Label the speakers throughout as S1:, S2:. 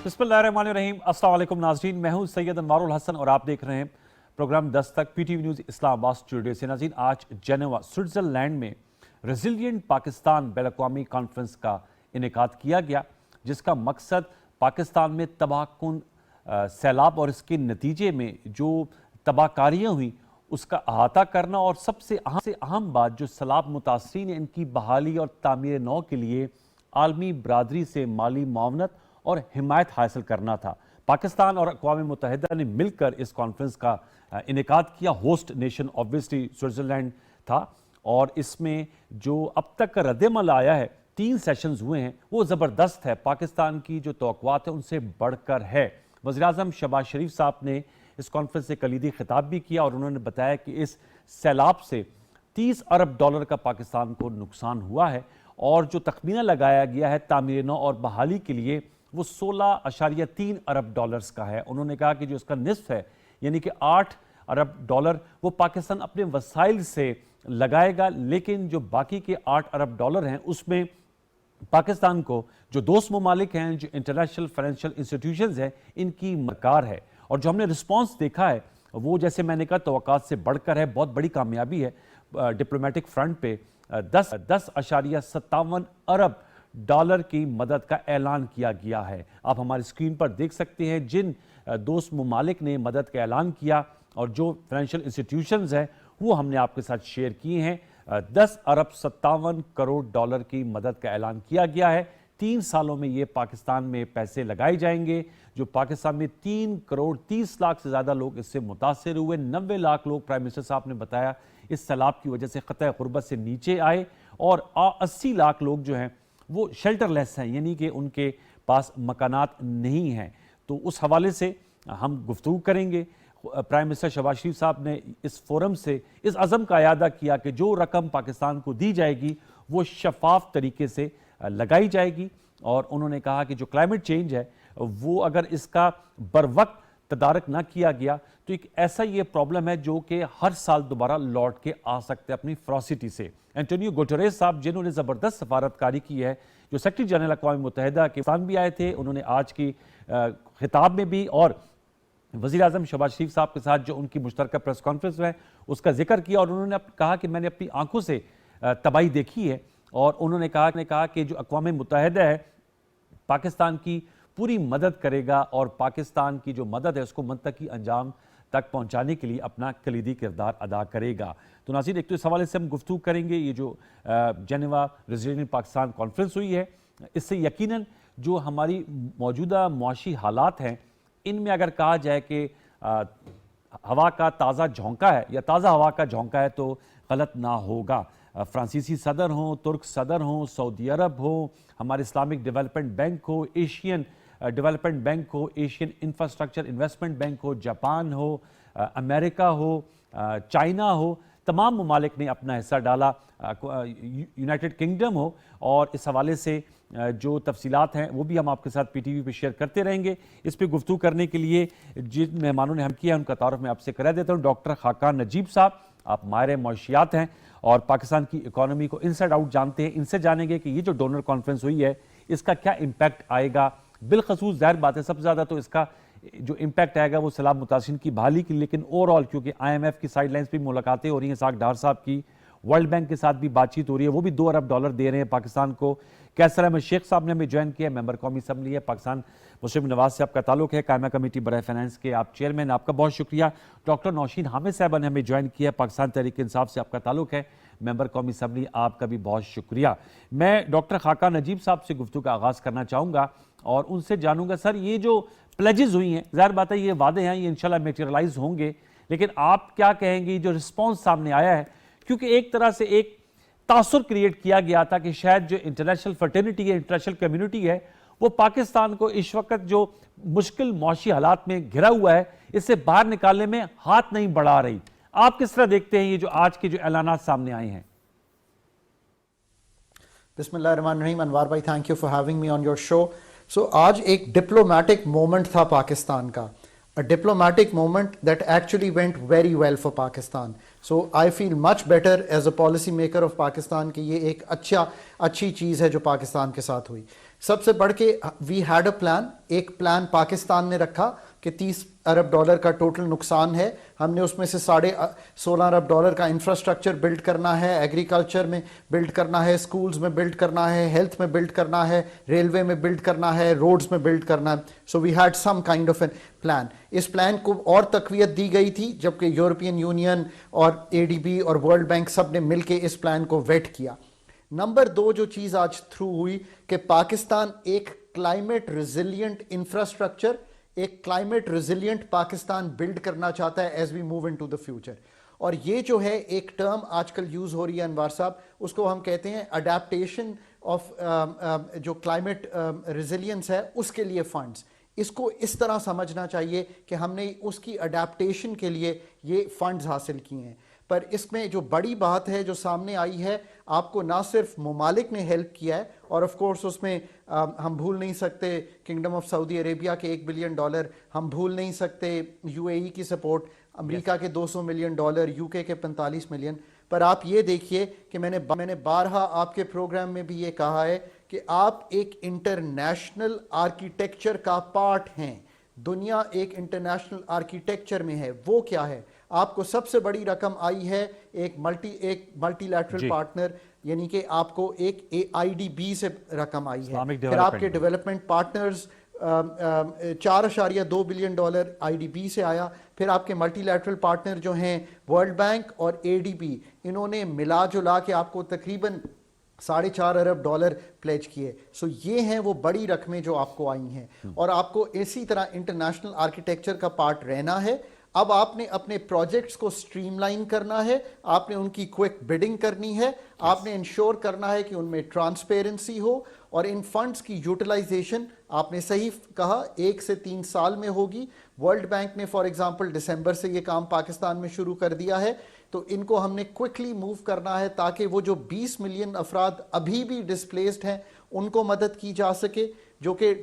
S1: बिस्मिल्लाहिर्रहमानिर्रहीम। अस्सलाम वालेकुम नाज़रीन, मैं हूं सैयद अनवारुल हसन और आप देख रहे हैं प्रोग्राम 10 तक पीटीवी न्यूज़ इस्लामाबाद स्टूडियो से। नाज़रीन, आज जेनेवा स्विट्ज़रलैंड में रेजिलिएंट पाकिस्तान बैन-अक़वामी कॉन्फ्रेंस का इनेकाद किया गया, जिसका मकसद पाकिस्तान में तबाहकुन सैलाब और इसके नतीजे में जो तबाहकारियाँ हुई उसका अहाता करना, और सबसे अहम बात जो सैलाब मुतासरीन है इनकी बहाली और तामीर नौ के लिए आलमी बरादरी से माली मुआवनत और हिमायत हासिल करना था। पाकिस्तान और अक़वाम मुत्तहिदा ने मिलकर इस कॉन्फ्रेंस का इनेकाद किया। होस्ट नेशन ऑब्वियसली स्विट्ज़रलैंड था, और इसमें जो अब तक का रद्दमल आया है, 3 सेशंस हुए हैं, वो ज़बरदस्त है। पाकिस्तान की जो तवक्कुआत है उनसे बढ़कर है। वज़ीर-ए-आज़म शहबाज शरीफ साहब ने इस कॉन्फ्रेंस से कलीदी खिताब भी किया और उन्होंने बताया कि इस सैलाब से 30 अरब डॉलर का पाकिस्तान को नुकसान हुआ है, और जो तखमीना लगाया गया है तामीर नौ और बहाली के लिए वो 16.3 अरब डॉलर्स का है। उन्होंने कहा कि जो इसका निस्फ है यानी कि 8 अरब डॉलर वो पाकिस्तान अपने वसाइल से लगाएगा, लेकिन जो बाकी के 8 अरब डॉलर हैं उसमें पाकिस्तान को जो दोस्त ममालिक हैं, जो इंटरनेशनल फाइनेंशियल इंस्टीट्यूशंस हैं, इनकी मकार है। और जो हमने रिस्पॉन्स देखा है वो, जैसे मैंने कहा, तवक्कुआत से बढ़कर है। बहुत बड़ी कामयाबी है डिप्लोमेटिक फ्रंट पे। 10.57 अरब डॉलर की मदद का ऐलान किया गया है। आप हमारी स्क्रीन पर देख सकते हैं जिन दोस्त ममालिक ने मदद का ऐलान किया और जो फाइनेंशियल इंस्टीट्यूशंस हैं वो हमने आपके साथ शेयर किए हैं। 10 अरब 57 करोड़ डॉलर की मदद का ऐलान किया गया है। 3 सालों में ये पाकिस्तान में पैसे लगाए जाएंगे। जो पाकिस्तान में 3 करोड़ 30 लाख से ज़्यादा लोग इससे मुतासर हुए। 90 लाख लोग, प्राइम मिनिस्टर साहब ने बताया, इस सैलाब की वजह से ख़तरे गुर्बत से नीचे आए, और 80 लाख लोग जो हैं वो शेल्टरलेस हैं, यानी कि उनके पास मकानात नहीं हैं। तो उस हवाले से हम गुफ्तगू करेंगे। प्राइम मिनिस्टर शहबाज शरीफ साहब ने इस फोरम से इस अज़म का अयादा किया कि जो रकम पाकिस्तान को दी जाएगी वो शफाफ तरीके से लगाई जाएगी, और उन्होंने कहा कि जो क्लाइमेट चेंज है वो अगर इसका बर वक्त तदारक ना किया गया तो एक ऐसा ये प्रॉब्लम है जो कि हर साल दोबारा लौट के आ सकते हैं अपनी फ्रोसिटी से। एंटोनियो गुटेरेस साहब, जिन्होंने ज़बरदस्त सफारतकारी की है, जो सेक्रेटरी जनरल अक़वाम मुत्तहिदा के पाकिस्तान भी आए थे, उन्होंने आज की खिताब में भी और वज़ीर-ए-आज़म शहबाज शरीफ साहब के साथ जो उनकी मुश्तरका प्रेस कॉन्फ्रेंस है उसका जिक्र किया, और उन्होंने कहा कि मैंने अपनी आंखों से तबाही देखी है, और उन्होंने कहा कि जो अक़वाम मुत्तहिदा है पाकिस्तान की पूरी मदद करेगा, और पाकिस्तान की जो मदद है उसको मंतकी अंजाम तक पहुंचाने के लिए अपना कलीदी किरदार अदा करेगा। तो नाज़रीन, एक तो इस हवाले से हम गुफ्तगू करेंगे। ये जो जेनेवा रेजिलिएंट पाकिस्तान कॉन्फ्रेंस हुई है, इससे यकीनन जो हमारी मौजूदा मुआशी हालात हैं इनमें अगर कहा जाए कि हवा का ताज़ा झोंका है या ताज़ा हवा का झोंका है तो गलत ना होगा। फ्रांसीसी सदर हों, तुर्क सदर हों, सऊदी अरब हो, हमारे इस्लामिक डेवलपमेंट बैंक हो, एशियन डेवलपमेंट बैंक हो, एशियन इंफ्रास्ट्रक्चर इन्वेस्टमेंट बैंक हो, जापान हो, अमेरिका हो, चाइना हो, तमाम ममालिक ने अपना हिस्सा डाला, यूनाइटेड किंगडम हो, और इस हवाले से जो तफसीलात हैं वो भी हम आपके साथ पीटीवी पे शेयर करते रहेंगे। इस पर गुफ्तगू करने के लिए जिन मेहमानों ने हम किया उनका तारुफ मैं आपसे करा देता हूँ। डॉक्टर खाकान नजीब साहब, आप माहिर मौशियात हैं और पाकिस्तान की इकॉनमी को इनसाइड आउट जानते हैं। इनसे जानेंगे कि ये जो डोनर कॉन्फ्रेंस हुई है इसका क्या इम्पैक्ट आएगा। बिलखसूस ज़ाहिर बात है सबसे ज़्यादा तो इसका जो इम्पैक्ट आएगा वो सैलाब मुतासिरीन की बहाली की, लेकिन ओवरऑल क्योंकि IMF की साइडलाइंस पर मुलाकातें हो रही हैं, इसाक डार साहब की वर्ल्ड बैंक के साथ भी बातचीत हो रही है, वो भी 2 अरब डॉलर दे रहे हैं पाकिस्तान को। कैसर अहमद शेख साहब ने हमें ज्वाइन किया, मेंबर कौमी असम्बली है पाकिस्तान मुस्लिम नवाज से आपका ताल्लुक है, कायमा कमेटी बराए फाइनेंस के आप चेयरमैन, आपका बहुत शुक्रिया। डॉक्टर नौशीन हामिद साहब ने हमें ज्वाइन किया, पाकिस्तान तहरीक इंसाफ से आपका ताल्लुक है, मेंबर कौमी असम्बली, आपका भी बहुत शुक्रिया। मैं डॉक्टर खाकान नजीब साहब से गुफ्तगू का आगाज़ करना चाहूँगा और उनसे जानूंगा, सर ये जो प्लेजेस हुई हैं, ज़ाहिर बात है ये वादे हैं, ये इंशाल्लाह मेटेरियलाइज होंगे, लेकिन आप क्या कहेंगे जो रिस्पॉन्स सामने आया है, क्योंकि एक तरह से एक तासुर क्रिएट किया गया था कि शायद जो इंटरनेशनल फर्टर्निटी है, इंटरनेशनल कम्युनिटी है, वो पाकिस्तान को इस वक्त जो मुश्किल मौशी हालात में घिरा हुआ है इससे बाहर निकालने में हाथ नहीं बढ़ा रही। आप किस तरह देखते हैं ये जो आज के जो ऐलानात सामने आए हैं?
S2: बिस्मिल्लाहिर्रहमानिर्रहीम। अनवार भाई, thank you for having me on your show. So आज एक डिप्लोमेटिक मोमेंट था पाकिस्तान का। a diplomatic moment that actually went very well for Pakistan. So I feel much better as a policy maker of Pakistan कि ये एक अच्छी चीज़ है जो पाकिस्तान के साथ हुई. सबसे बढ़ के वी हैड अ प्लान, एक प्लान पाकिस्तान ने रखा कि 30 अरब डॉलर का टोटल नुकसान है. हमने उसमें से 16.5 अरब डॉलर का इंफ्रास्ट्रक्चर बिल्ड करना है, एग्रीकल्चर में बिल्ड करना है, स्कूल्स में बिल्ड करना है, हेल्थ में बिल्ड करना है, रेलवे में बिल्ड करना है, रोड्स में बिल्ड करना है. So we had some kind of an plan. इस प्लान को और तकवीयत दी गई थी जबकि यूरोपियन यूनियन और एडीबी और वर्ल्ड बैंक सब ने मिलकर इस प्लान को वेट किया. नंबर 2 जो चीज आज थ्रू हुई कि पाकिस्तान एक क्लाइमेट रिजिलियंट इंफ्रास्ट्रक्चर, एक क्लाइमेट रिजिलियंट पाकिस्तान बिल्ड करना चाहता है as we move into the future. और ये जो है एक टर्म आजकल यूज हो रही है अनवार साहब, उसको हम कहते हैं अडेप्टेशन ऑफ जो क्लाइमेट रिजिलियंस है उसके लिए फंड्स. इसको इस तरह समझना चाहिए कि हमने उसकी अडेप्टेशन के लिए ये फंड्स हासिल किए हैं. पर इसमें जो बड़ी बात है जो सामने आई है, आपको ना सिर्फ ममालिक ने हेल्प किया है, और ऑफ कोर्स उसमें हम भूल नहीं सकते किंगडम ऑफ सऊदी अरेबिया के $1 बिलियन, हम भूल नहीं सकते यूएई की सपोर्ट, अमेरिका के $200 मिलियन, यूके के 45 मिलियन. पर आप ये देखिए कि मैंने बारहा आपके प्रोग्राम में भी ये कहा है कि आप एक इंटरनेशनल आर्किटेक्चर का पार्ट हैं. दुनिया एक इंटरनेशनल आर्किटेक्चर में है. वो क्या है? आपको सबसे बड़ी रकम आई है एक मल्टीलैटरल पार्टनर, यानी कि आपको एक आईडीबी से रकम आई है. फिर आपके डेवलपमेंट पार्टनर्स $4.2 बिलियन आईडीबी से आया. फिर आपके मल्टीलैटरल पार्टनर जो हैं वर्ल्ड बैंक और एडीबी, इन्होंने मिला जुला के आपको तकरीबन $4.5 अरब प्लेज किए. सो ये हैं वो बड़ी रकमें जो आपको आई हैं. और आपको इसी तरह इंटरनेशनल आर्किटेक्चर का पार्ट रहना है. अब आपने अपने प्रोजेक्ट्स को स्ट्रीमलाइन करना है, आपने उनकी क्विक बिडिंग करनी है, आपने इंश्योर करना है कि उनमें ट्रांसपेरेंसी हो, और इन फंड्स की यूटिलाइजेशन आपने सही कहा 1 से 3 साल में होगी. वर्ल्ड बैंक ने फॉर एग्जांपल दिसंबर से ये काम पाकिस्तान में शुरू कर दिया है. तो इनको हमने क्विकली मूव करना है ताकि वो जो 20 मिलियन अफराद अभी भी डिस्प्लेस्ड हैं उनको मदद की जा सके, जो कि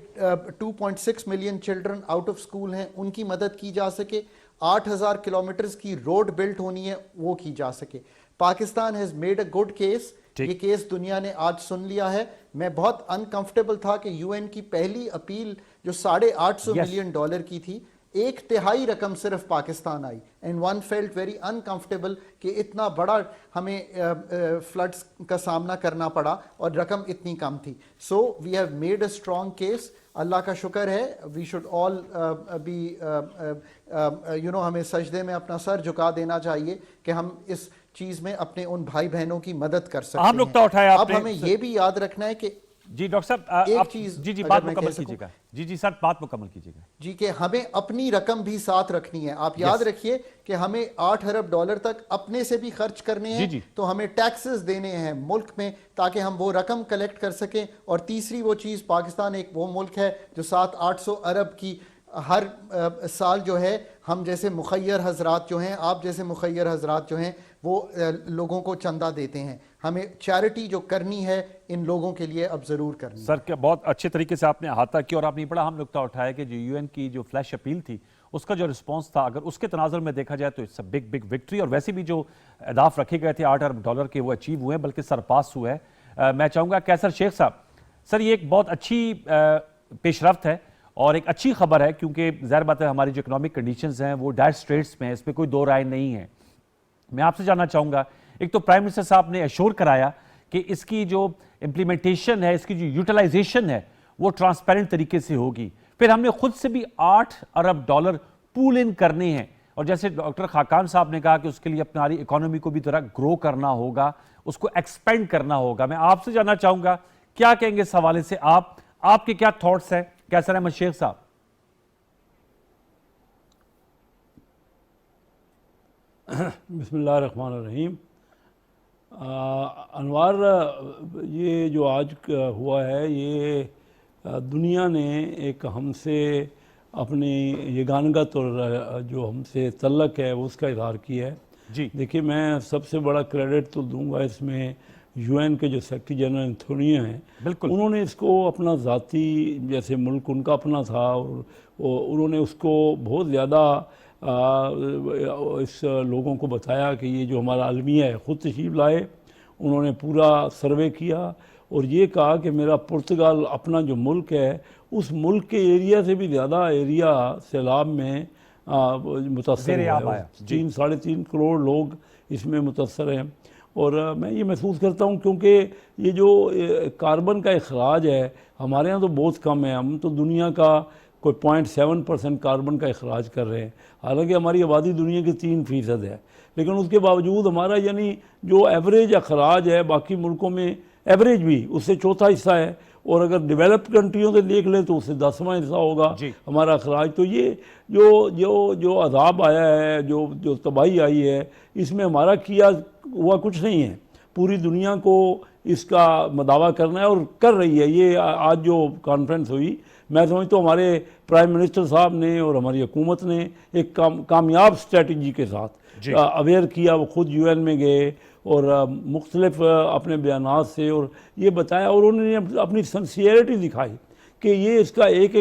S2: 2.6 million children out of school हैं उनकी मदद की जा सके, 8,000 किलोमीटर्स की रोड बिल्ट होनी है वो की जा सके. Pakistan has made a good case. ये केस दुनिया ने आज सुन लिया है. मैं बहुत अनकंफर्टेबल था कि यूएन की पहली अपील जो $850 मिलियन की थी, 1/3 रकम सिर्फ पाकिस्तान आई. And one felt very uncomfortable कि इतना बड़ा हमें फ्लड्स का सामना करना पड़ा और रकम इतनी कम थी. So we have made a strong case. अल्लाह का शुक्र है. वी शुड ऑल बी हमें सजदे में अपना सर झुका देना चाहिए कि हम इस चीज में अपने उन भाई बहनों की मदद कर सकते हैं.
S1: नुकता उठाया
S2: अब हमें ये भी याद रखना है कि
S1: जी डॉक्टर साहब
S2: एक चीज
S1: जी बात मुकम्मल कीजिएगा. जी सर बात मुकम्मल कीजिएगा.
S2: जी कि हमें अपनी रकम भी साथ रखनी है. आप याद रखिए कि हमें $8 अरब तक अपने से भी खर्च करने हैं. तो हमें टैक्सेस देने हैं मुल्क में ताकि हम वो रकम कलेक्ट कर सकें. और तीसरी वो चीज, पाकिस्तान एक वो मुल्क है जो 700-800 अरब की हर साल जो है हम जैसे मुखय्यर हजरात जो हैं, आप जैसे मुखय्यर हजरात जो हैं, वो लोगों को चंदा देते हैं. हमें चैरिटी जो करनी है इन लोगों के लिए अब जरूर करनी.
S1: सर क्या बहुत अच्छे तरीके से आपने अहाता किया और आपने बड़ा अहम नुकता उठाया कि जो यूएन की जो फ्लैश अपील थी उसका जो रिस्पांस था, अगर उसके तनाजुर में देखा जाए तो it's a big big victory. और वैसे भी जो अहदाफ रखे गए थे $8 अरब के वो अचीव हुए हैं, बल्कि सरपास हुए हैं. मैं चाहूँगा कैसर शेख साहब, सर ये एक बहुत अच्छी पेशरफ्त है और एक अच्छी खबर है, क्योंकि ज़ाहिर बात है हमारी जो इकोनॉमिक कंडीशंस हैं वो डायर स्ट्रेट्स में है, इस पर कोई दो राय नहीं है. मैं आपसे जानना चाहूँगा, एक तो प्राइम मिनिस्टर साहब ने एश्योर कराया कि इसकी जो इम्प्लीमेंटेशन है, इसकी जो यूटिलाइजेशन है वो ट्रांसपेरेंट तरीके से होगी. फिर हमने खुद से भी $8 अरब पूल इन करने हैं, और जैसे डॉक्टर खाकान साहब ने कहा कि उसके लिए अपनी इकोनॉमी को भी थोड़ा ग्रो करना होगा, उसको एक्सपेंड करना होगा. मैं आपसे जानना चाहूँगा क्या कहेंगे इस हवाले से, आपके क्या थॉट्स हैं कैसर अहमद शेख साहब?
S3: बिस्मिल्लाहिर्रहमानिर्रहीम. अनवार, ये जो आज हुआ है ये दुनिया ने एक हमसे अपनी यगानगत और जो हमसे तल्लक है उसका इजहार किया है.
S1: जी
S3: देखिए, मैं सबसे बड़ा क्रेडिट तो दूंगा इसमें यूएन के जो सेक्रेटरी जनरल एंथोनियो हैं,
S1: बिल्कुल।
S3: उन्होंने इसको अपना ज़ाती जैसे मुल्क उनका अपना था, और उन्होंने उसको बहुत ज़्यादा इस लोगों को बताया कि ये जो हमारा अलमिया है, ख़ुद तशरीफ़ लाए, उन्होंने पूरा सर्वे किया और ये कहा कि मेरा पुर्तगाल अपना जो मुल्क है उस मुल्क के एरिया से भी ज़्यादा एरिया सैलाब में मुतासर हुआ है। 3-3.5 करोड़ लोग इसमें मुतासर हैं। और मैं ये महसूस करता हूँ क्योंकि ये जो कार्बन का अखराज है हमारे यहाँ तो बहुत कम है, हम तो दुनिया का कोई 0.7% कार्बन का अखराज कर रहे हैं, हालांकि हमारी आबादी दुनिया की 3% है, लेकिन उसके बावजूद हमारा यानी जो एवरेज अखराज है बाकी मुल्कों में एवरेज भी उससे चौथा हिस्सा है, और अगर डेवलप्ड कंट्रियों से देख लें तो उससे 10वां हिस्सा होगा हमारा अखराज। तो ये जो अजाब आया है, जो तबाही आई है, इसमें हमारा किया हुआ कुछ नहीं है। पूरी दुनिया को इसका दावा करना है और कर रही है। ये आज जो कॉन्फ्रेंस हुई, मैं समझता हूँ हमारे प्राइम मिनिस्टर साहब ने और हमारी हुकूमत ने एक कामयाब स्ट्रेटजी के साथ अवेयर किया। वो खुद यूएन में गए और मुख्तलिफ अपने बयानात से और ये बताया, और उन्होंने अपनी सिंसियरिटी दिखाई कि ये इसका एक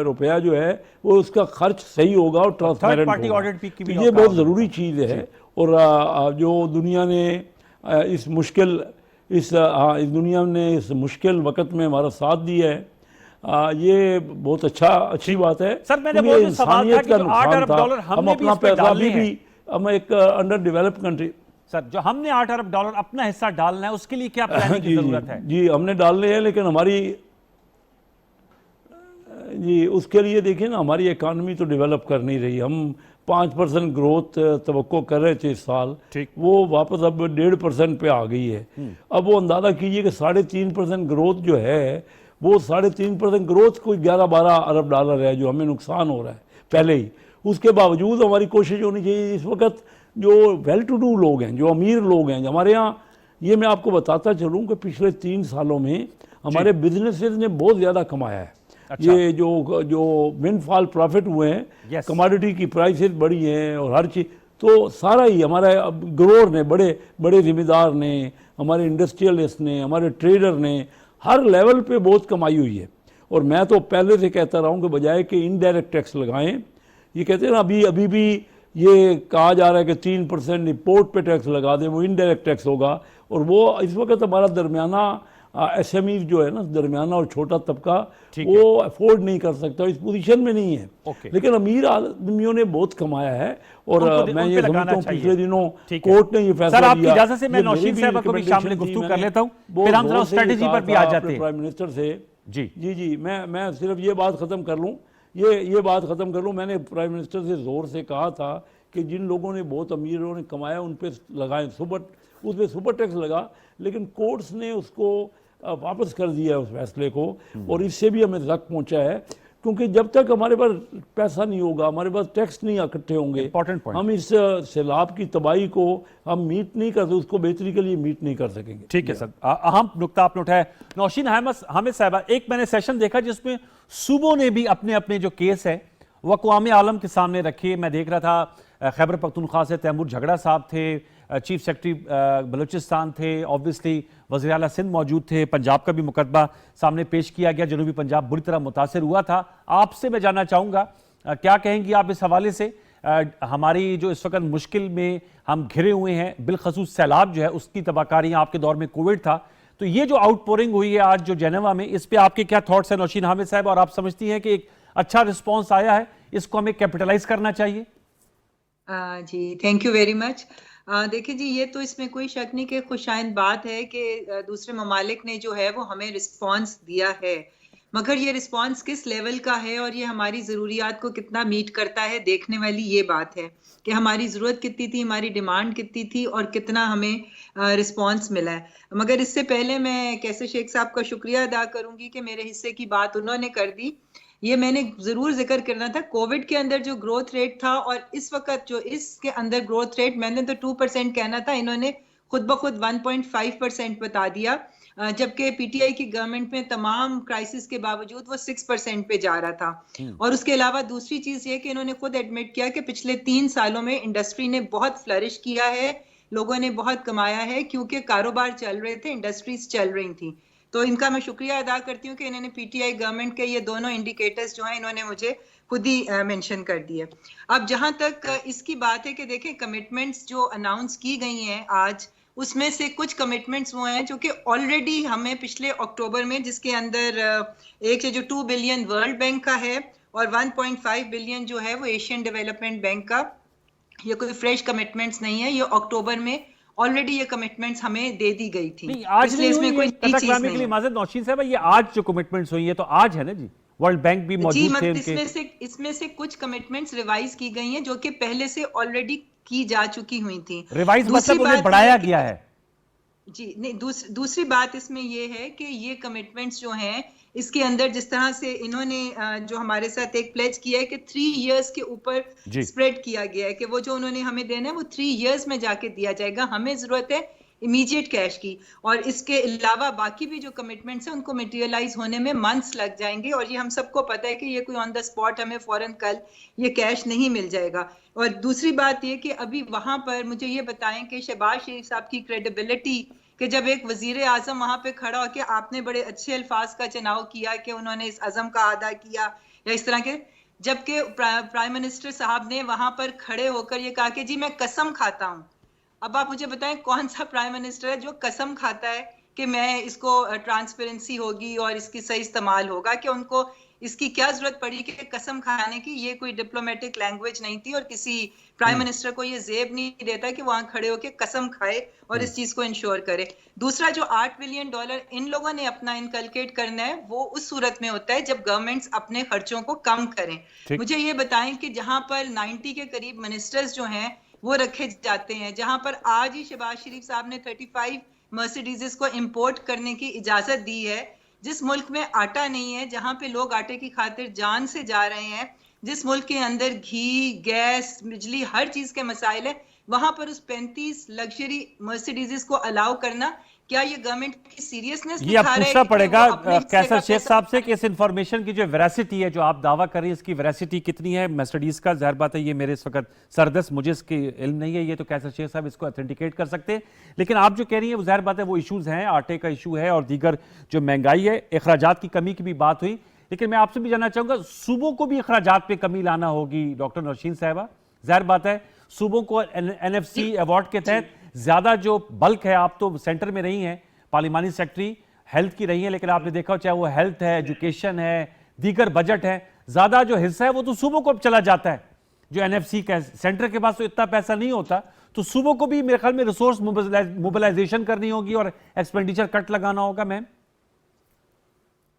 S3: रुपया जो है वो उसका खर्च सही होगा और ट्रांसपेरेंट होगा। ये बहुत ज़रूरी चीज़ है। और जो दुनिया ने इस दुनिया ने इस मुश्किल वक्त में हमारा साथ दिया है, ये बहुत अच्छी बात है।
S1: सर, मैंने बहुत सवाल था कि जो $8 अरब
S3: हम अपना पैसा अभी भी हम एक अंडर डेवलप्ड कंट्री,
S1: सर जो हमने $8 अरब अपना हिस्सा डालना है उसके लिए क्या प्लानिंग की जरूरत है?
S3: जी हमने डालने हैं, लेकिन हमारी उसके लिए देखिए ना, हमारी इकानमी तो डेवलप कर नहीं रही। हम 5% ग्रोथ तवक्को कर रहे थे इस साल, वो वापस अब 1.5% पे आ गई है। अब वो अंदाज़ा कीजिए कि 3.5% ग्रोथ जो है, वो 3.5% ग्रोथ कोई 11-12 अरब डॉलर है जो हमें नुकसान हो रहा है पहले ही। उसके बावजूद हमारी कोशिश होनी चाहिए। इस वक्त जो वेल टू डू लोग हैं, जो अमीर लोग हैं हमारे यहाँ, ये मैं आपको बताता चलूँ कि पिछले 3 सालों में हमारे बिजनेसेस ने बहुत ज़्यादा कमाया है। अच्छा। ये जो विंडफॉल प्रॉफिट हुए हैं, कमोडिटी की प्राइसेस बढ़ी हैं और हर चीज़, तो सारा ही हमारा ग्रोअर ने, बड़े ज़िम्मेदार ने, हमारे इंडस्ट्रियलिस्ट ने, हमारे ट्रेडर ने हर लेवल पे बहुत कमाई हुई है। और मैं तो पहले से कहता रहा हूँ कि बजाय कि इनडायरेक्ट टैक्स लगाएं, ये कहते हैं ना अभी भी ये कहा जा रहा है कि 3% इंपोर्ट पे टैक्स लगा दें, वो इनडायरेक्ट टैक्स होगा। और वो इस वक्त हमारा दरमियाना एसएमई जो है ना, दरमियाना और छोटा तबका, वो अफोर्ड नहीं कर सकता, इस पोजीशन में नहीं है। लेकिन अमीर आदमियों ने बहुत कमाया है। और मैं ये समझता हूँ पिछले दिनों कोर्ट ने ये फैसला दिया।
S1: आपकी इजाजत से मैं नौशीन साहब को भी शामिल गुफ्तगू कर लेता हूँ, फिर हम जरा स्ट्रेटजी पर भी आ जाते हैं
S3: प्राइम मिनिस्टर से। जी मैं सिर्फ ये बात खत्म कर लूँ, ये बात ख़त्म कर लूँ। मैंने प्राइम मिनिस्टर से ज़ोर से कहा था कि जिन लोगों ने बहुत अमीरों ने कमाया उन पर लगाएं, उस पर सुपर टैक्स लगा, लेकिन कोर्ट्स ने उसको वापस कर दिया उस फैसले को। और इससे भी हमें ज़ख्म पहुँचा है, क्योंकि जब तक हमारे पास पैसा नहीं होगा, हमारे पास टैक्स नहीं इकट्ठे होंगे, हम इस सैलाब की तबाही को हम मीट नहीं कर सकते, उसको बेहतरी के लिए मीट नहीं कर सकेंगे।
S1: ठीक है सर, अहम नुकता आपने उठाया। नौशीन हामिद साहबा, एक मैंने सेशन देखा जिसमें सूबों ने भी अपने अपने जो केस है वो अक़वाम आलम के सामने रखे। मैं देख रहा था खैबर पख्तूनख्वा से तैमूर झगड़ा साहब थे, चीफ सेक्रेटरी बलूचिस्तान थे, ऑब्वियसली वज़ीर आला सिंध मौजूद थे, पंजाब का भी मुकदमा सामने पेश किया गया, जनूबी पंजाब बुरी तरह मुतासर हुआ था। आपसे मैं जानना चाहूँगा क्या कहेंगी आप इस हवाले से? हमारी जो इस वक्त मुश्किल में हम घिरे हुए हैं, बिलखसूस सैलाब जो है उसकी तबाहकारियाँ, आपके दौर में कोविड था, तो ये जो आउटपोरिंग हुई है आज जो जेनेवा में, इस पे आपके क्या थॉट्स हैं नौशीन हामिद साहब? और आप समझती हैं कि एक अच्छा रिस्पॉन्स आया है, इसको हमें कैपिटलाइज करना चाहिए?
S4: जी थैंक यू वेरी मच। देखिए जी, ये तो इसमें कोई शक नहीं कि खुशाइंद बात है कि दूसरे ममालिक ने जो है वो हमें रिस्पॉन्स दिया है, मगर ये रिस्पॉन्स किस लेवल का है और ये हमारी ज़रूरियात को कितना मीट करता है, देखने वाली ये बात है कि हमारी ज़रूरत कितनी थी, हमारी डिमांड कितनी थी और कितना हमें रिस्पॉन्स मिला है। मगर इससे पहले मैं कैसे शेख साहब का शुक्रिया अदा करूंगी कि मेरे हिस्से की बात उन्होंने कर दी। ये मैंने ज़रूर जिक्र करना था, कोविड के अंदर जो ग्रोथ रेट था और इस वक्त जो इसके अंदर ग्रोथ रेट, मैंने तो 2% कहना था, इन्होंने खुद ब खुद 1.5% बता दिया, जबकि पीटीआई की गवर्नमेंट में तमाम क्राइसिस के बावजूद वो 6% पे जा रहा था। और उसके अलावा दूसरी चीज़ ये कि इन्होंने खुद एडमिट किया कि पिछले 3 सालों में इंडस्ट्री ने बहुत फ्लरिश किया है, लोगों ने बहुत कमाया है, क्योंकि कारोबार चल रहे थे, इंडस्ट्रीज चल रही थी। तो इनका मैं शुक्रिया अदा करती हूँ कि इन्होंने पीटीआई गवर्नमेंट के ये दोनों इंडिकेटर्स जो हैं इन्होंने मुझे खुद ही मेंशन कर दिए। अब जहां तक इसकी बात है कि देखें, कमिटमेंट्स जो अनाउंस की गई हैं आज, उसमें से कुछ कमिटमेंट्स वो हैं जो कि ऑलरेडी हमें पिछले अक्टूबर में, जिसके अंदर एक है जो 2 बिलियन वर्ल्ड बैंक का है और 1.5 बिलियन जो है वो एशियन डेवलपमेंट बैंक का। ये कोई फ्रेश कमिटमेंट्स नहीं है, ये अक्टूबर में ऑलरेडी ये कमिटमेंट्स हमें दे दी गई थी।
S1: नहीं, आज
S4: इसलिए
S1: नहीं
S4: इसमें
S1: हुई
S4: कोई
S1: ये
S4: नई
S1: कथक
S4: चीज
S1: लाने के
S4: नहीं
S1: लिए
S4: है।
S1: माजद नौशीन साहब, ये आज जो कमिटमेंट्स हुई है तो आज है ना जी, वर्ल्ड बैंक भी
S4: जी,
S1: मौजूद थे
S4: मतलब
S1: उनके।
S4: इसमें से कुछ कमिटमेंट्स रिवाइज की गई हैं जो कि पहले से ऑलरेडी की जा चुकी हुई थी।
S1: रिवाइज
S4: दूसरी
S1: मतलब उन्हें
S4: बात
S1: बढ़ाया
S4: ये कि-
S1: गया है।
S4: जी नहीं, दूसरी बात इसमें ये है कि ये कमिटमेंट्स जो हैं, इसके अंदर जिस तरह से इन्होंने जो हमारे साथ एक प्लेज किया है कि 3 इयर्स के ऊपर
S1: जी।
S4: स्प्रेड किया गया है कि वो जो उन्होंने हमें देना है वो 3 इयर्स में जाके दिया जाएगा। हमें जरूरत है इमीडिएट कैश की, और इसके अलावा बाकी भी जो कमिटमेंट्स हैं उनको मटेरियलाइज होने में मंथ्स लग जाएंगे, और ये हम सबको पता है कि ये कोई ऑन द स्पॉट हमें फौरन कल ये कैश नहीं मिल जाएगा। और दूसरी बात ये कि अभी वहां पर मुझे ये बताएं कि शहबाज शरीफ साहब की क्रेडिबिलिटी, कि जब एक वजीर आजम वहां पे खड़ा होकर आपने बड़े अच्छे अल्फाज का चुनाव किया कि उन्होंने इस अज़म का अदा किया या इस तरह के, जबकि प्राइम मिनिस्टर साहब ने वहां पर खड़े होकर ये कहा कि जी मैं कसम खाता हूं। अब आप मुझे बताएं कौन सा प्राइम मिनिस्टर है जो कसम खाता है कि मैं इसको ट्रांसपेरेंसी होगी और इसकी सही इस्तेमाल होगा, कि उनको इसकी क्या जरूरत पड़ी कि कसम खाने की? ये कोई डिप्लोमेटिक लैंग्वेज नहीं थी और किसी प्राइम मिनिस्टर को ये जेब नहीं देता कि वहां खड़े होकर कसम खाए और इस चीज को इंश्योर करे। दूसरा, जो $8 बिलियन इन लोगों ने अपना इनकलकेट करना है, वो उस सूरत में होता है जब गवर्नमेंट्स अपने खर्चों को कम करें। मुझे ये बताएं कि जहां पर 90 के करीब मिनिस्टर्स जो हैं वो रखे जाते हैं, जहां पर आज ही शहबाज शरीफ साहब ने 35 मर्सिडीज को इंपोर्ट करने की इजाजत दी है, जिस मुल्क में आटा नहीं है, जहां पे लोग आटे की खातिर जान से जा रहे हैं, जिस मुल्क के अंदर घी, गैस, बिजली, हर चीज के मसाइल है, वहां पर उस 35 लग्जरी मर्सिडीज को अलाउ करना, क्या ये गवर्नमेंट की सीरियसनेस
S1: ये अब
S4: दिखा रहा है
S1: पूछना
S4: कि
S1: पड़ेगा
S4: वो अपने हिस्से
S1: कैसर
S4: का
S1: शेख
S4: पैसा
S1: साहब से कि इस इंफॉर्मेशन की जो वेरासिटी है, जो आप दावा कर रही है, इसकी वेरासिटी कितनी है? मर्सिडीज का जाहिर बात है, ये मेरे इस वक्त सरदस्त, मुझे इसकी इल्म नहीं है, ये तो कैसर शेख साहब इसको ऑथेंटिकेट कर सकते हैं। लेकिन आप जो कह रही हैं वो जाहिर बात है वो इशूज हैं, आटे का इशू है और दीगर जो महंगाई है, अखराजात की कमी की भी बात हुई। लेकिन मैं आपसे भी जानना चाहूंगा, सूबों को भी अखराजात पे कमी लाना होगी डॉक्टर नौशीन साहबा। जाहिर बात है सूबों को NFC अवार्ड के तहत ज्यादा जो बल्क है, आप तो सेंटर में रही हैं, पार्लिमानी सेक्रेटरी हेल्थ की रही है, लेकिन आपने देखा चाहे वो हेल्थ है, एजुकेशन है, दीगर बजट है, ज्यादा जो हिस्सा है वो तो सूबों को अब चला जाता है। जो NFC का सेंटर के पास तो इतना पैसा नहीं होता, तो सूबों को भी मेरे ख्याल में रिसोर्स मोबिलाइजेशन करनी होगी और एक्सपेंडिचर कट लगाना होगा। मैम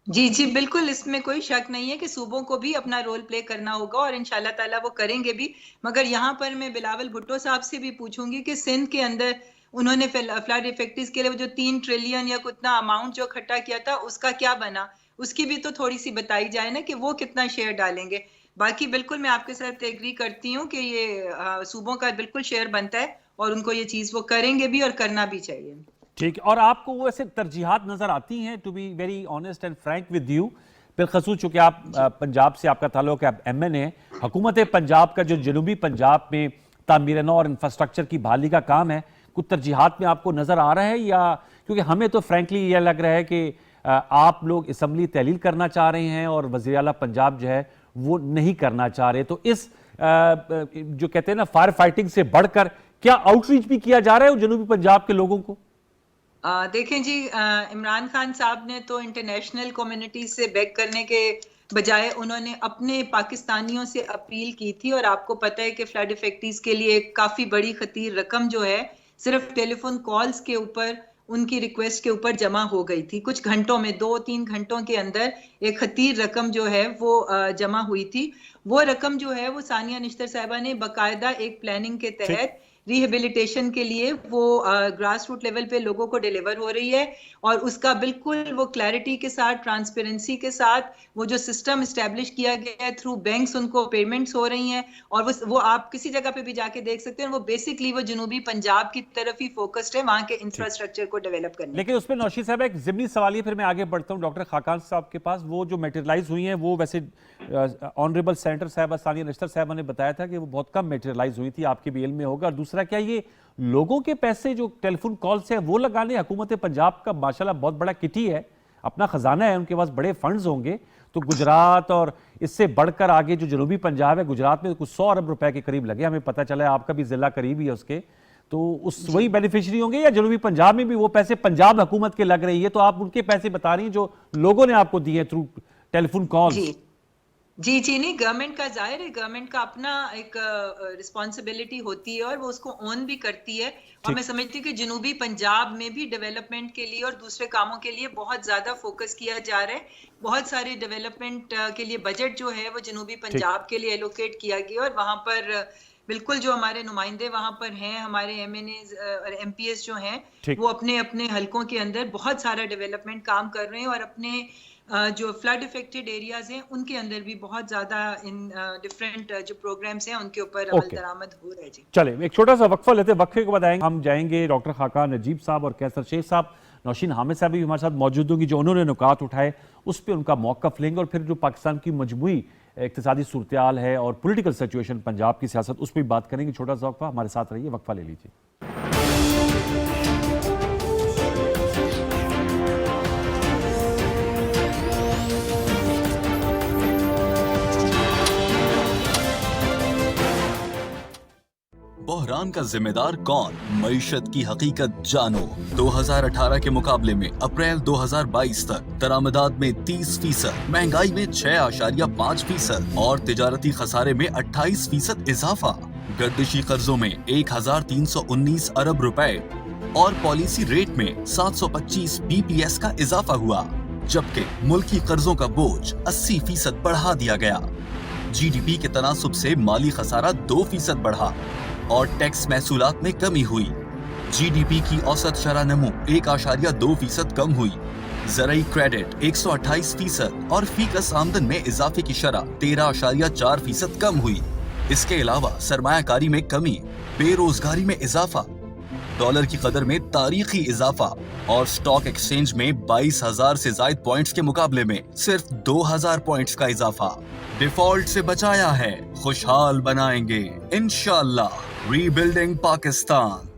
S4: जी जी बिल्कुल, इसमें कोई शक नहीं है कि सूबों को भी अपना रोल प्ले करना होगा और इंशाल्लाह ताला वो करेंगे भी। मगर यहाँ पर मैं बिलावल भुट्टो साहब से भी पूछूंगी कि सिंध के अंदर उन्होंने फ्लड इफेक्टिव के लिए जो 3 ट्रिलियन या कितना अमाउंट जो इकट्ठा किया था, उसका क्या बना, उसकी भी तो थोड़ी सी बताई जाए ना कि वो कितना शेयर डालेंगे। बाकी बिल्कुल मैं आपके साथ एग्री करती हूँ कि ये सूबों का बिल्कुल शेयर बनता है और उनको ये चीज वो करेंगे भी और करना भी चाहिए।
S1: ठीक। और आपको वो ऐसे तरजीहात नजर आती हैं, to be very honest and frank with you, बिलखसूस चूंकि आप पंजाब से आपका ताल्लुक है, आप MN है, हुकूमत पंजाब का जो जनूबी पंजाब में तामीर नौ और इंफ्रास्ट्रक्चर की बहाली का काम है, कुछ तरजीहात में आपको नजर आ रहा है? या क्योंकि हमें तो फ्रैंकली यह लग रहा है कि आप लोग असम्बली तहलील करना चाह रहे हैं और वज़ीर आला पंजाब जो है वो नहीं करना चाह रहे, तो इस जो कहते हैं ना फायर फाइटिंग से बढ़कर क्या आउटरीच भी किया जा रहा है जनूबी पंजाब के लोगों को?
S4: देखें जी, इमरान खान साहब ने तो इंटरनेशनल कम्युनिटी से बैक करने के बजाय उन्होंने अपने पाकिस्तानियों से अपील की थी, और आपको पता है कि फ्लड इफेक्टीज के लिए काफी बड़ी खतीर रकम जो है सिर्फ टेलीफोन कॉल्स के ऊपर, उनकी रिक्वेस्ट के ऊपर जमा हो गई थी। कुछ घंटों में, 2-3 घंटों के अंदर एक खतीर रकम जो है वो जमा हुई थी। वो रकम जो है वो सानिया निश्तर साहिबा ने बाकायदा एक प्लानिंग के तहत रिहेबिलिटेशन के लिए वो ग्रास रूट लेवल पे लोगों को डिलीवर हो रही है, और उसका बिल्कुल वो क्लैरिटी के साथ, ट्रांसपेरेंसी के साथ वो जो सिस्टम इस्टेब्लिश किया गया है, थ्रू बैंक्स उनको पेमेंट्स हो रही हैं, और वो आप किसी जगह पे भी जाके देख सकते हैं। वो बेसिकली वो जनूबी पंजाब की तरफ ही फोकस्ड है, वहां के इंफ्रास्ट्रक्चर को डेवलप करने।
S1: लेकिन उसमें नौशीन साहब एक ज़िमनी सवाल है, फिर मैं आगे बढ़ता हूँ डॉक्टर खाकान साहब के पास। वो जो मटेरियलाइज हुई हैं वो वैसे ऑनरेबल सेनेटर साहबा सानिया निश्तर साहबा ने बताया था कि वो बहुत कम मटेरियलाइज हुई थी, आपके भी इल्म में होगा। और दूसरा दूसरा, क्या ये लोगों के पैसे जो टेलीफोन कॉल से है वो लगाने? हुकूमत पंजाब का माशाल्लाह बहुत बड़ा किटी है, अपना खजाना है, उनके पास बड़े फंड्स होंगे, तो गुजरात और इससे बढ़कर आगे जो जनूबी पंजाब है, गुजरात में कुछ 100 अरब रुपए के करीब लगे, हमें पता चला है, आपका भी जिला करीब ही है उसके, तो उस वही बेनिफिशियरी होंगे, या जनूबी पंजाब में भी वो पैसे पंजाब हुकूमत के लग रही है? तो आप उनके पैसे बता रही हैं जो लोगों ने आपको दिए थ्रू टेलीफोन कॉल?
S4: जी नहीं, गवर्नमेंट का जाहिर है, गवर्नमेंट का अपना एक रिस्पॉन्सिबिलिटी होती है और वो उसको ऑन भी करती है। और मैं समझती हूँ कि जनूबी पंजाब में भी डेवलपमेंट के लिए और दूसरे कामों के लिए बहुत ज्यादा फोकस किया जा रहा है। बहुत सारे डेवलपमेंट के लिए बजट जो है वो जनूबी पंजाब के लिए एलोकेट किया गया और वहां पर बिल्कुल जो हमारे नुमाइंदे वहां पर हैं, हमारे MNAs और MPs जो हैं, वो अपने अपने हलकों के अंदर बहुत सारा डेवलपमेंट काम कर रहे हैं और अपने जो फ्लड इफेक्टेड एरियाज हैं उनके अंदर भी बहुत ज्यादा इन डिफरेंट जो प्रोग्राम्स हैं उनके ऊपर अमल दरामद हो रहा है। जी
S1: चले एक छोटा सा वक्फा लेते हैं, वक्फे के बाद आएंगे, हम जाएंगे डॉक्टर खाकान नजीब साहब और कैसर शेख साहब, नौशीन हामिद साहब भी हमारे साथ मौजूद होंगी, जो उन्होंने नुकात उठाए उस पर उनका मौक़िफ़ लेंगे, और फिर जो पाकिस्तान की मजमूई इक़्तिसादी सूरत-ए-हाल है और पॉलिटिकल सिचुएशन पंजाब की सियासत, उस पर भी बात करेंगे। छोटा सा वक्फा, हमारे साथ रहिए, वक्फा ले लीजिए।
S5: बहरान का जिम्मेदार कौन? मईशत की हकीकत जानो। 2018 के मुकाबले में अप्रैल 2022 तक दरामदात में 30%, महंगाई में 6.5% और तिजारती खसारे में 28% इजाफा। गर्दिशी कर्जों में 1319 अरब रुपए और पॉलिसी रेट में 725 BPS का इजाफा हुआ, जबकि मुल्की कर्जों का बोझ 80% बढ़ा दिया गया। GDP के तनासुब से माली खसारा 2% बढ़ा और टैक्स महसूलात में कमी हुई। GDP की औसत शरह नमू 1.2% कम हुई। ज़राई क्रेडिट 128% और फीकस आमदन में इजाफे की शरह 13.4% कम हुई। इसके अलावा सरमायाकारी में कमी, बेरोजगारी में इजाफा, डॉलर की कदर में तारीखी इजाफा और स्टॉक एक्सचेंज में 22,000 से ज्यादा पॉइंट्स के मुकाबले में सिर्फ 2,000 पॉइंट्स का इजाफा। डिफॉल्ट से बचाया है, खुशहाल बनाएंगे इंशाअल्लाह। रीबिल्डिंग पाकिस्तान।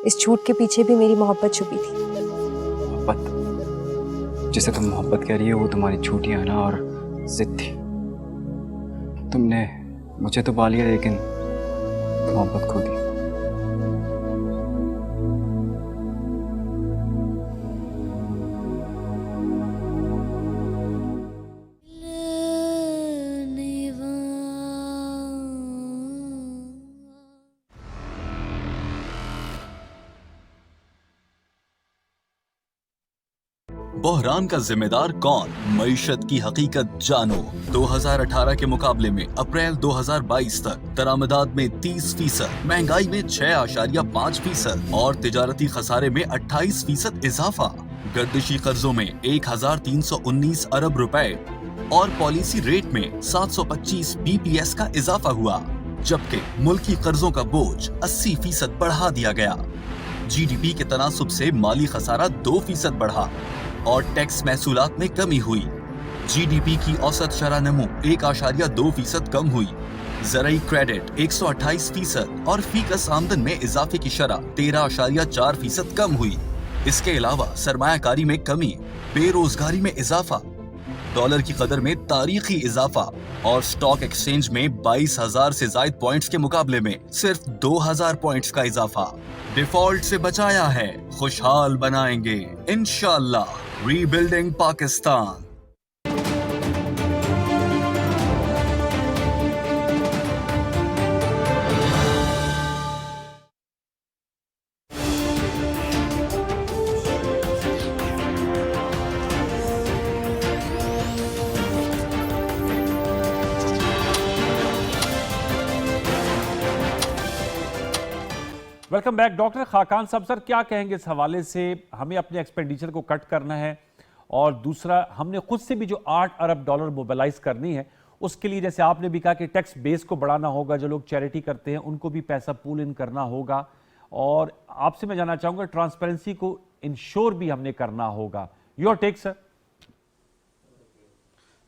S6: इस झूठ के पीछे भी मेरी मोहब्बत छुपी थी।
S7: मोहब्बत? जिसे तुम मोहब्बत कह रही हो वो तुम्हारी झूठी आना और जिद थी। तुमने मुझे तो पा लिया लेकिन मोहब्बत खो दी।
S5: बहरान का जिम्मेदार कौन? मईशत की हकीकत जानो। 2018 के मुकाबले में अप्रैल 2022 तक दरामदात में 30%, महंगाई में 6.5% और तिजारती खसारे में 28% इजाफा। गर्दिशी कर्जों में 1319 अरब रुपए और पॉलिसी रेट में 725 BPS का इजाफा हुआ, जबकि मुल्की कर्जों का बोझ 80% बढ़ा दिया गया। GDP के तनासुब से माली खसारा 2% बढ़ा और टैक्स महसूलात में कमी हुई। GDP की औसत शरह नमू 1.2% कम हुई। ज़राई क्रेडिट 128% और फीकस आमदन में इजाफे की शरह 13.4% कम हुई। इसके अलावा सरमायाकारी में कमी, बेरोजगारी में इजाफा, डॉलर की कदर में तारीखी इजाफा और स्टॉक एक्सचेंज में 22,000 से ज्यादा पॉइंट्स के मुकाबले में सिर्फ 2,000 पॉइंट्स का इजाफा। डिफॉल्ट से बचाया है, खुशहाल बनाएंगे इंशाअल्लाह। Rebuilding Pakistan.
S1: Welcome back. Doctor Khaqan साहब, सर क्या कहेंगे इस हवाले से? हमें अपने एक्सपेंडिचर को कट करना है और दूसरा हमने खुद से भी जो 8 अरब डॉलर मोबिलाइज करनी है, उसके लिए जैसे आपने भी कहा कि टैक्स बेस को बढ़ाना होगा, जो लोग चैरिटी करते हैं उनको भी पैसा पूल इन करना होगा, और आपसे मैं जानना चाहूंगा ट्रांसपेरेंसी को इंश्योर भी हमने करना होगा। Your take sir.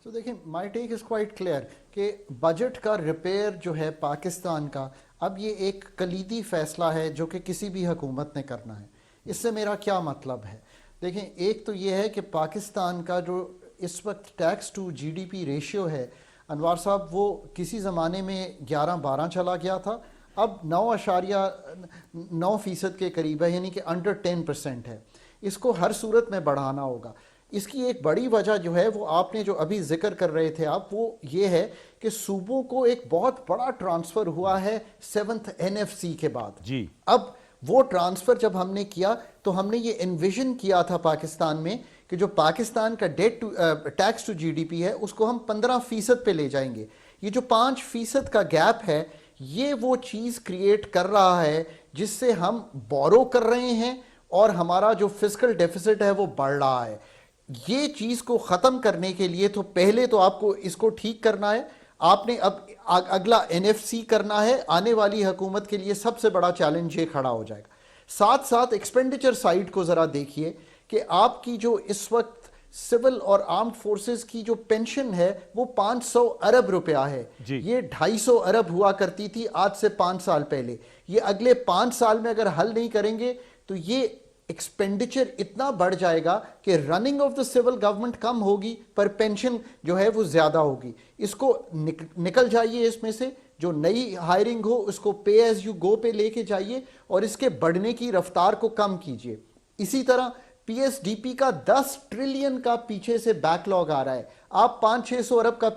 S2: तो देखिए, my take is quite clear कि बजट का रिपेयर जो है पाकिस्तान का, अब ये एक कलीदी फैसला है जो कि किसी भी हुकूमत ने करना है। इससे मेरा क्या मतलब है? देखें, एक तो ये है कि पाकिस्तान का जो इस वक्त टैक्स टू जीडीपी रेशियो है अनवार साहब, वो किसी ज़माने में 11-12 चला गया था, अब 9.9% के करीब है, यानी कि अंडर 10% है। इसको हर सूरत में बढ़ाना होगा। इसकी एक बड़ी वजह जो है वो आपने जो अभी जिक्र कर रहे थे आप, वो ये है कि सूबों को एक बहुत बड़ा ट्रांसफ़र हुआ है 7th NFC के बाद
S1: जी।
S2: अब वो ट्रांसफ़र जब हमने किया तो हमने ये एनविजन किया था पाकिस्तान में कि जो पाकिस्तान का टैक्स टू जीडीपी है उसको हम 15% पे ले जाएंगे। ये जो 5% का गैप है, ये वो चीज़ क्रिएट कर रहा है जिससे हम बोरो कर रहे हैं और हमारा जो फिस्कल डेफिसिट है वो बढ़ रहा है। ये चीज़ को ख़त्म करने के लिए तो पहले तो आपको इसको ठीक करना है। आपने अब अगला NFC करना है। आने वाली हुकूमत के लिए सबसे बड़ा चैलेंज ये खड़ा हो जाएगा। साथ साथ एक्सपेंडिचर साइड को ज़रा देखिए कि आपकी जो इस वक्त सिविल और आर्म्ड फोर्सेस की जो पेंशन है वो 500 अरब रुपया है। ये 250 अरब हुआ करती थी आज से 5 साल पहले। ये अगले 5 साल में अगर हल नहीं करेंगे तो ये एक्सपेंडिचर इतना बढ़ जाएगा कि running of the civil government कम होगी पर पेंशन जो है वो ज़्यादा होगी। इसको निकल जाइए इसमें से, जो नई हायरिंग हो उसको पे एज यू गो पे लेके जाइए और इसके बढ़ने की रफ्तार को कम कीजिए। इसी तरह PSDP का 10 ट्रिलियन का पीछे से बैकलॉग आ रहा है। आप 500-600 अरब का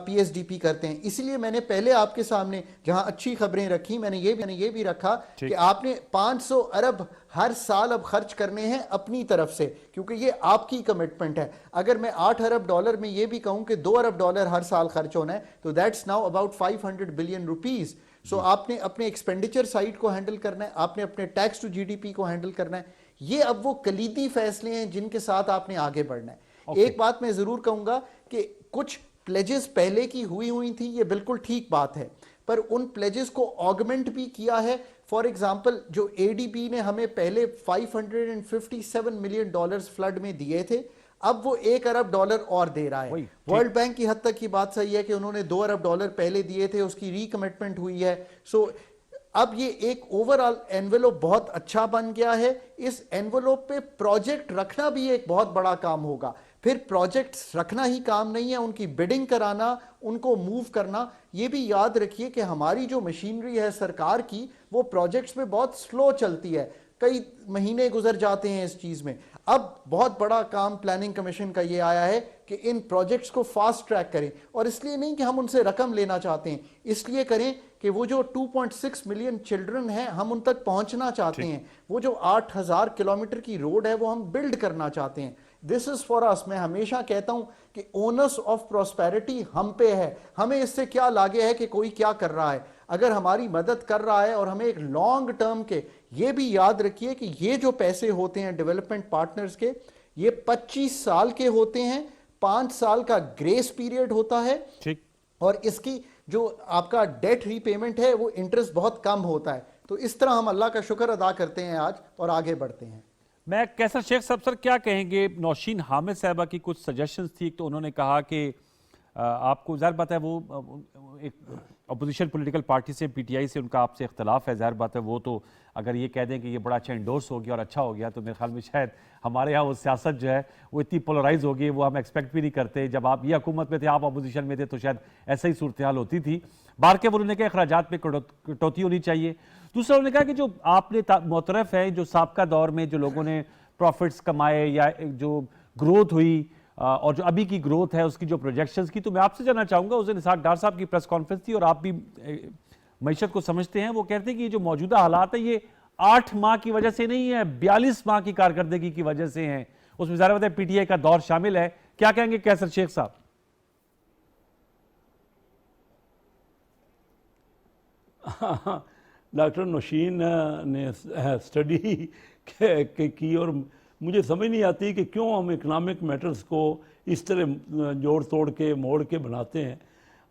S2: PSDP करते हैं। इसलिए मैंने पहले आपके सामने जहां अच्छी खबरें रखी, मैंने ये भी रखा कि आपने 500 अरब हर साल अब खर्च करने हैं अपनी तरफ से, क्योंकि ये आपकी कमिटमेंट है। अगर मैं 8 अरब डॉलर में ये भी कहूं कि 2 अरब डॉलर हर साल खर्च होना है तो that's now about 500 billion rupees. So आपने अपने एक्सपेंडिचर साइड को हैंडल करना है, आपने अपने टैक्स टू GDP को हैंडल करना है। ये अब वो कलीदी फैसले हैं जिनके साथ आपने आगे बढ़ना है। एक बात मैं जरूर कहूंगा कि कुछ प्लेजेस पहले की हुई थी, ये बिल्कुल ठीक बात है, पर उन प्लेजेस को ऑगमेंट भी किया है। फॉर एग्जांपल, जो ADB ने हमें पहले $557 मिलियन फ्लड में दिए थे, अब वो 1 अरब डॉलर और दे रहा है। वर्ल्ड बैंक की हद तक की बात सही है कि उन्होंने 2 अरब डॉलर पहले दिए थे, उसकी रिकमिटमेंट हुई है। सो अब ये एक ओवरऑल एनवेलोप बहुत अच्छा बन गया है। इस एनवेलोप पे प्रोजेक्ट रखना भी एक बहुत बड़ा काम होगा। फिर प्रोजेक्ट्स रखना ही काम नहीं है, उनकी बिडिंग कराना, उनको मूव करना। ये भी याद रखिए कि हमारी जो मशीनरी है सरकार की, वो प्रोजेक्ट्स में बहुत स्लो चलती है, कई महीने गुजर जाते हैं इस चीज़ में। अब बहुत बड़ा काम प्लानिंग कमीशन का ये आया है कि इन प्रोजेक्ट्स को फास्ट ट्रैक करें, और इसलिए नहीं कि हम उनसे रकम लेना चाहते हैं, इसलिए करें कि वो जो 2.6 मिलियन चिल्ड्रन हैं हम उन तक पहुंचना चाहते हैं। वो जो 8000 किलोमीटर की रोड है वो हम बिल्ड करना चाहते हैं। This is for us. मैं हमेशा कहता हूं कि ओनर्स ऑफ प्रॉस्पेरिटी हम पे है। हमें इससे क्या लागे है कि कोई क्या कर रहा है, अगर हमारी मदद कर रहा है और हमें एक लॉन्ग टर्म के, ये भी याद रखिए कि ये जो पैसे होते हैं डेवलपमेंट पार्टनर्स के, ये 25 साल के होते हैं, 5 साल का ग्रेस पीरियड होता है,
S1: ठीक,
S2: और इसकी जो आपका डेट रीपेमेंट है वो इंटरेस्ट बहुत कम होता है। तो इस तरह हम अल्लाह का शुक्र अदा करते हैं आज और आगे बढ़ते हैं।
S1: मैं कैसर शेख साहब सर क्या कहेंगे? नौशीन हामिद साहबा की कुछ सजेशंस थी। तो उन्होंने कहा कि आपको ज़ाहिर बात है वो एक अपोजिशन पॉलिटिकल पार्टी से, PTI से उनका आपसे इख्तलाफ है, ज़ाहिर बात है वो तो अगर ये कह दें कि ये बड़ा अच्छा इंडोर्स हो गया और अच्छा हो गया तो मेरे ख्याल में शायद हमारे यहाँ वो सियासत जो है वो इतनी पोलराइज हो गई, वो हम एक्सपेक्ट भी नहीं करते। जब आप ये हुकूमत में थे, आप अपोजिशन में थे, तो शायद ऐसा ही सूरत हाल होती थी। बार के उन्होंने कहा अखराजात पे कटौती होनी चाहिए। दूसरा उन्होंने कहा कि जो आपने मोतरफ है, जो साबका दौर में जो लोगों ने प्रॉफिट्स कमाए या जो ग्रोथ हुई और जो अभी की ग्रोथ है उसकी जो प्रोजेक्शंस की, तो मैं आपसे जानना चाहूँगा। उस दिन इसाक डार साहब की प्रेस कॉन्फ्रेंस थी और आप भी मईशत को समझते हैं। वो कहते हैं कि ये जो मौजूदा हालात है ये 8 माह की वजह से नहीं है, 42 माह की कारकर्दगी की वजह से हैं। उसमें ज़ाहिर बात है PTI का दौर शामिल है। क्या कहेंगे कैसर शेख साहब?
S3: डॉक्टर नौशीन ने स्टडी की और मुझे समझ नहीं आती कि क्यों हम इकोनॉमिक मैटर्स को इस तरह जोड़ तोड़ के मोड़ के बनाते हैं।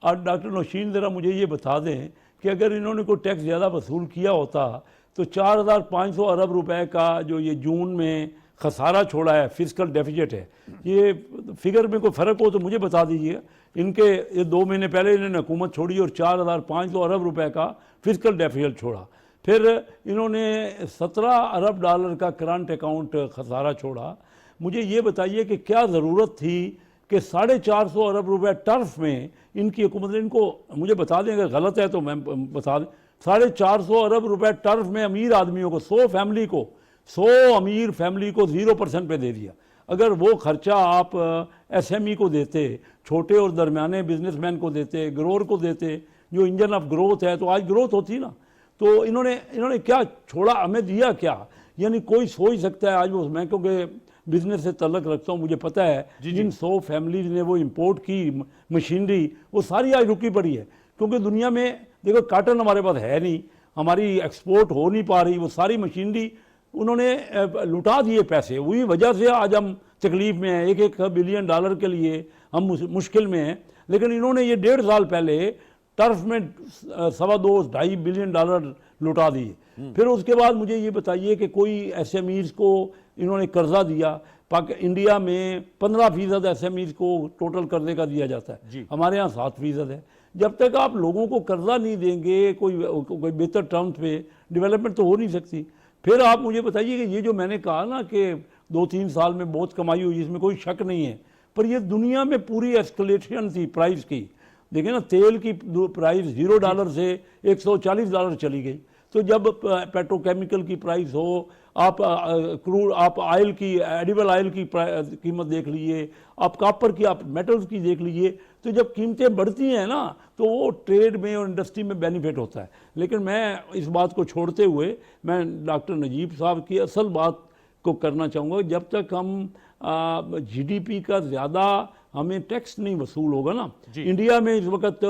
S3: और डॉक्टर नौशीन ज़रा मुझे ये बता दें कि अगर इन्होंने कोई टैक्स ज़्यादा वसूल किया होता तो 4500 अरब रुपए का जो ये जून में खसारा छोड़ा है, फिजिकल डेफिसिट है। ये फिगर में कोई फ़र्क हो तो मुझे बता दीजिए। इनके ये 2 महीने पहले इन्होंने हुकूमत छोड़ी और 4,500 अरब रुपए का फिजिकल डेफिसिट छोड़ा। फिर इन्होंने 17 अरब डॉलर का करंट अकाउंट खसारा छोड़ा। मुझे ये बताइए कि क्या ज़रूरत थी कि 450 अरब रुपए टर्फ में इनकी हुकूमत ने, इनको मुझे बता दें अगर गलत है तो मैं बता दें, 450 अरब रुपए टर्फ में अमीर आदमियों को, 100 अमीर फैमिली को 0% पे दे दिया। अगर वो खर्चा आप SME को देते, छोटे और दरमियाने बिजनेसमैन को देते, ग्रोअर को देते, जो इंजन ऑफ ग्रोथ है, तो आज ग्रोथ होती ना। तो इन्होंने क्या छोड़ा, हमें दिया क्या? यानी कोई सोच सकता है आज वो, मैं क्योंकि बिजनेस से तल्लक रखता हूँ, मुझे पता है जिन 100 फैमिलीज ने वो इंपोर्ट की मशीनरी, वो सारी आज रुकी पड़ी है। क्योंकि दुनिया में देखो काटन हमारे पास है नहीं, हमारी एक्सपोर्ट हो नहीं पा रही, वो सारी मशीनरी उन्होंने लुटा दिए पैसे। वही वजह से आज हम तकलीफ में हैं, 1 बिलियन डॉलर के लिए हम मुश्किल में हैं। लेकिन इन्होंने ये 1.5 साल पहले टर्फ में 2.25 बिलियन डॉलर लुटा दिए। फिर उसके बाद मुझे ये बताइए कि कोई SMEs को इन्होंने कर्जा दिया। इंडिया में 15% SMEs को टोटल कर्जे का दिया जाता है, हमारे यहाँ 7% है। जब तक आप लोगों को कर्जा नहीं देंगे कोई बेहतर टर्म्स पे, डेवलपमेंट तो हो नहीं सकती। फिर आप मुझे बताइए कि ये जो मैंने कहा ना कि 2-3 साल में बहुत कमाई हुई, इसमें कोई शक नहीं है, पर ये दुनिया में पूरी एस्केलेशन थी प्राइस की। देखिए ना, तेल की प्राइस $0 से $140 चली गई। तो जब पेट्रोकेमिकल की प्राइस हो, आप क्रूड, आप ऑयल की, एडिबल ऑयल की कीमत देख लीजिए, आप कॉपर की, आप मेटल्स की देख लीजिए, तो जब कीमतें बढ़ती हैं ना, तो वो ट्रेड में और इंडस्ट्री में बेनिफिट होता है। लेकिन मैं इस बात को छोड़ते हुए मैं डॉक्टर नजीब साहब की असल बात को करना चाहूँगा। जब तक हम GDP का ज़्यादा हमें टैक्स नहीं वसूल होगा ना, इंडिया में इस वक्त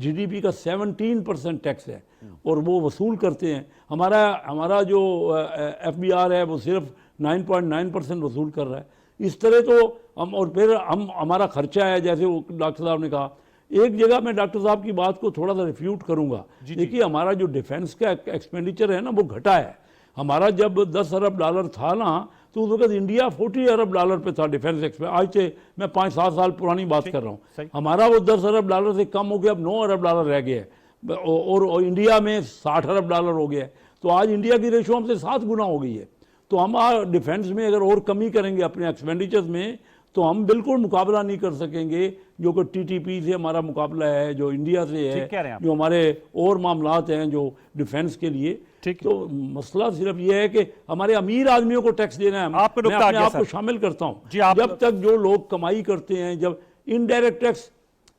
S3: GDP का 17% टैक्स है और वो वसूल करते हैं। हमारा जो FBR है वो सिर्फ 9.9% वसूल कर रहा है। इस तरह तो हम, और फिर हमारा खर्चा है, जैसे वो डॉक्टर साहब ने कहा, एक जगह मैं डॉक्टर साहब की बात को थोड़ा सा रिफ्यूट करूंगा। देखिए, हमारा जो डिफेंस का एक्सपेंडिचर है ना, वो घटा है। हमारा जब 10 अरब डॉलर था ना, तो उस वक्त इंडिया 40 अरब डॉलर पे था डिफेंस एक्सपेंड। आज से मैं 5-7 साल पुरानी बात कर रहा हूँ। हमारा वो 10 अरब डॉलर से कम हो गया, अब 9 अरब डॉलर रह गया है, और इंडिया में 60 अरब डॉलर हो गया है। तो आज इंडिया की रेशो हमसे 7 गुना हो गई है। तो हम डिफेंस में अगर और कमी करेंगे अपने एक्सपेंडिचर्स में, तो हम बिल्कुल मुकाबला नहीं कर सकेंगे जो कि TTP से हमारा मुकाबला है, जो इंडिया से है, जो हमारे और मामलात हैं जो डिफेंस के लिए। तो मसला सिर्फ ये है कि हमारे अमीर आदमियों को टैक्स देना है। मैं अपने आप को शामिल करता हूँ। जब तक जो लोग कमाई करते हैं, जब इनडायरेक्ट टैक्स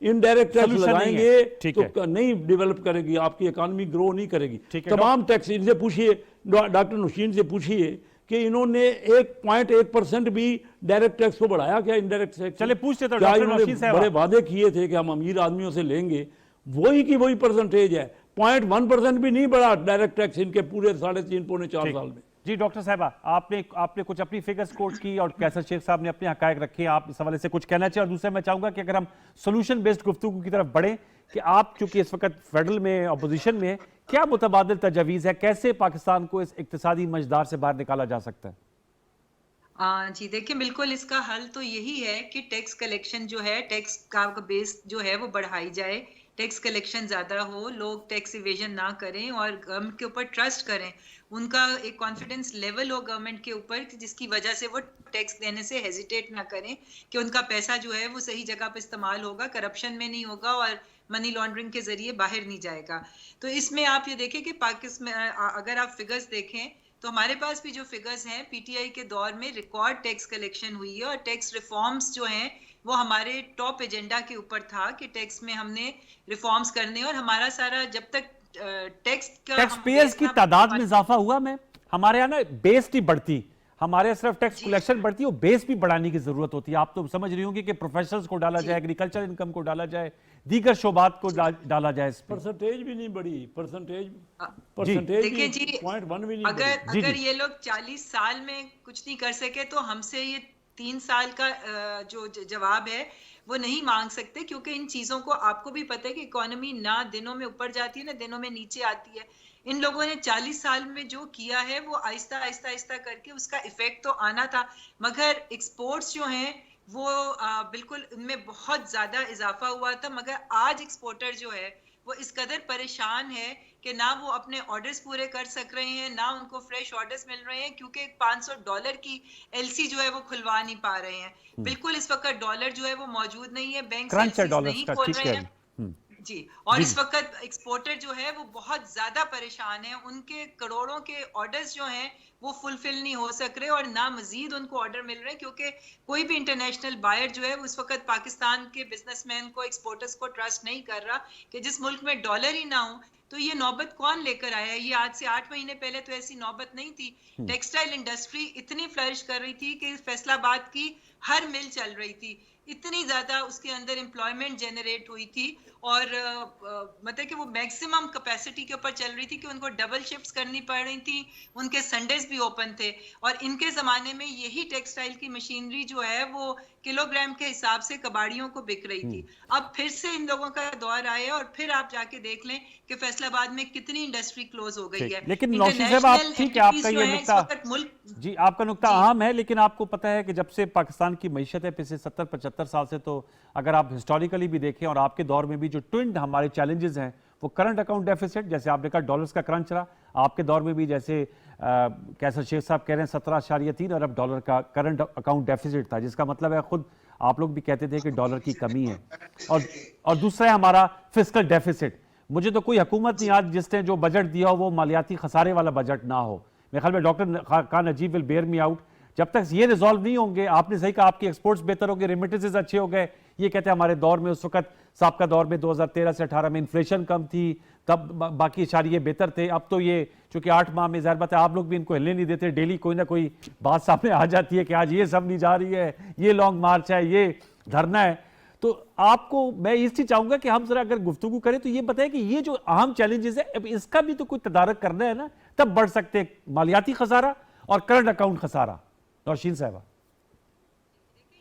S3: लगाएंगे तो नहीं डेवलप करेगी, आपकी इकॉनमी ग्रो नहीं करेगी। तमाम टैक्स, इनसे पूछिए, डॉक्टर नौशीन से पूछिए कि इन्होंने 1.1% भी डायरेक्ट टैक्स को बढ़ाया क्या, इनडायरेक्ट टैक्स?
S1: चले पूछते तो
S3: क्या इन्होंने बड़े वादे किए थे कि हम अमीर आदमियों से लेंगे, वही की वही परसेंटेज है। 0.1% भी नहीं बढ़ा डायरेक्ट टैक्स इनके पूरे 3.5-4 साल में।
S1: जी डॉक्टर साहबा, आपने कुछ अपनी फिगर्स कोट की और कैसर शेख साहब ने अपने हकायक रखे। आप इस हवाले से कुछ कहना चाहिए? और दूसरा मैं चाहूंगा कि अगर हम सोल्यूशन बेस्ड गुफ्तगू की तरफ बढ़े, कि आप चूंकि इस वक्त फेडरल में अपोजिशन में, क्या मुतबादिल तजावीज़ है, कैसे पाकिस्तान को इस इक्तिसादी मझदार से बाहर निकाला जा सकता है?
S4: जी देखिए, बिल्कुल इसका हल तो यही है कि टैक्स कलेक्शन जो है, टैक्स का बेस जो है वो बढ़ाई जाए, टैक्स कलेक्शन ज्यादा हो, लोग टैक्स इवेजन ना करें और गवर्नमेंट के ऊपर ट्रस्ट करें, उनका एक कॉन्फिडेंस लेवल हो गवर्नमेंट के ऊपर, जिसकी वजह से वो टैक्स देने से हेजिटेट ना करें, कि उनका पैसा जो है वो सही जगह पे इस्तेमाल होगा, करप्शन में नहीं होगा और मनी लॉन्ड्रिंग के जरिए बाहर नहीं जाएगा। तो इसमें आप ये देखें कि पाकिस्तान में अगर आप फिगर्स देखें तो हमारे पास भी जो फिगर्स हैं, PTI के दौर में रिकॉर्ड टैक्स कलेक्शन हुई है और टैक्स रिफॉर्म्स जो हैं वो हमारे टॉप एजेंडा के ऊपर था कि टैक्स में हमने रिफॉर्म्स करने, और हमारा सारा जब तक
S1: टैक्स पेयर्स की तादाद में इजाफा हुआ, में हमारे यहाँ ना बेस नहीं बढ़ती, हमारे यहाँ सिर्फ टैक्स कलेक्शन बढ़ती है, बेस भी बढ़ाने की जरूरत होती है। आप तो समझ रही होंगी कि प्रोफेशनल्स को डाला जाए, एग्रीकल्चर इनकम को डाला जाए, दीगर शोबात को डाला जाए।
S3: परसेंटेज भी नहीं बढ़ी, परसेंटेज
S4: देखिए जी,
S3: 0.1 भी नहीं।
S4: अगर ये लोग 40 साल में कुछ नहीं कर सके तो हमसे ये 3 साल का जो जवाब है वो नहीं मांग सकते, क्योंकि इन चीजों को आपको भी पता है कि इकोनॉमी ना दिनों में ऊपर जाती है ना दिनों में नीचे आती है। इन लोगों ने 40 साल में जो किया है वो आहिस्ता आहिस्ता आहिस्ता करके उसका इफेक्ट तो आना था, मगर एक्सपोर्ट्स जो हैं वो बिल्कुल उनमें बहुत ज्यादा इजाफा हुआ था। मगर आज एक्सपोर्टर जो है वो इस कदर परेशान है कि ना वो अपने ऑर्डर्स पूरे कर सक रहे हैं, ना उनको फ्रेश ऑर्डर्स मिल रहे हैं, क्योंकि $500 की एलसी जो है वो खुलवा नहीं पा रहे हैं। बिल्कुल इस वक्त डॉलर जो है वो मौजूद नहीं है, बैंक
S1: क्रंच है डॉलर्स
S4: नहीं
S1: का,
S4: खोल
S1: ठीक
S4: रहे
S1: है।
S4: हैं जी। और इस वक्त एक्सपोर्टर जो है वो बहुत ज्यादा परेशान है, उनके करोड़ों के ऑर्डर्स जो हैं वो फुलफिल नहीं हो सक रहे और ना मजीद उनको ऑर्डर मिल रहे हैं, क्योंकि कोई भी इंटरनेशनल बायर जो है वो इस वक्त पाकिस्तान के बिजनेसमैन को, एक्सपोर्टर्स को ट्रस्ट नहीं कर रहा कि जिस मुल्क में डॉलर ही ना हो तो ये नौबत कौन लेकर आया। ये आज से 8 महीने पहले तो ऐसी नौबत नहीं थी। टेक्सटाइल इंडस्ट्री इतनी फ्लरिश कर रही थी कि फैसलाबाद की हर मिल चल रही थी, इतनी ज्यादा उसके अंदर एम्प्लॉयमेंट जनरेट हुई थी और मतलब कि वो मैक्सिमम कैपेसिटी के ऊपर चल रही थी कि उनको डबल शिफ्ट्स करनी पड़ रही थी, उनके संडेज भी ओपन थे। और इनके जमाने में यही टेक्सटाइल की मशीनरी जो है वो किलोग्राम के हिसाब से कबाड़ियों को बिक रही थी। अब फिर से इन लोगों का दौर आया और फिर आप जाके देख लें कि फैसलाबाद में कितनी इंडस्ट्री क्लोज हो गई है।
S1: लेकिन नौशीन साहब आप ठीक है, आपका ये नुक्ता जी, आपका नुक्ता अहम है, लेकिन आपको पता है कि जब से पाकिस्तान की मईशत है पिछले 70-75 साल से, तो अगर आप हिस्टोरिकली भी देखें और आपके दौर में भी जो ट्विन हमारे चैलेंजेस हैं वो करंट अकाउंट डेफिसिट, जैसे आपने कहा डॉलर्स का क्रंच रहा, आपके दौर में भी जैसे कैसर शेख साहब कह रहे हैं 17.3 अरब डॉलर का करंट अकाउंट डेफिसिट था, जिसका मतलब है खुद आप लोग भी कहते थे कि डॉलर की कमी है। और दूसरा है हमारा फिस्कल डेफिसिट। मुझे तो कोई हुकूमत नहीं आज जिसने जो बजट दिया हो वो मालियाती खसारे वाला बजट ना हो। मेरे ख्याल में doctor Khan Najeeb will bear me out, जब तक ये रिजॉल्व नहीं होंगे, आपने सही कहा आपकी एक्सपोर्ट्स बेहतर हो गए, रेमिटेंसेस अच्छे हो गए, ये कहते हैं हमारे दौर में उस वक्त साबका दौर में 2013 से 18 में इन्फ्लेशन कम थी, तब बाकी इशारे बेहतर थे। अब तो ये चूंकि 8 माह में ज़ाहिर बात है आप लोग भी इनको हिलने नहीं देते, डेली कोई ना कोई बात सामने आ जाती है कि आज ये सब नहीं जा रही है, ये लॉन्ग मार्च है, ये धरना है। तो आपको मैं इस चीज चाहूंगा कि हम जरा अगर गुफ्तगू करें तो ये बताएं कि ये जो अहम चैलेंजेस है अब इसका भी तो कोई तदारक करना है ना, तब बढ़ सकते हैं मालियाती खसारा और करंट अकाउंट खसारा। नौशीन साहबा,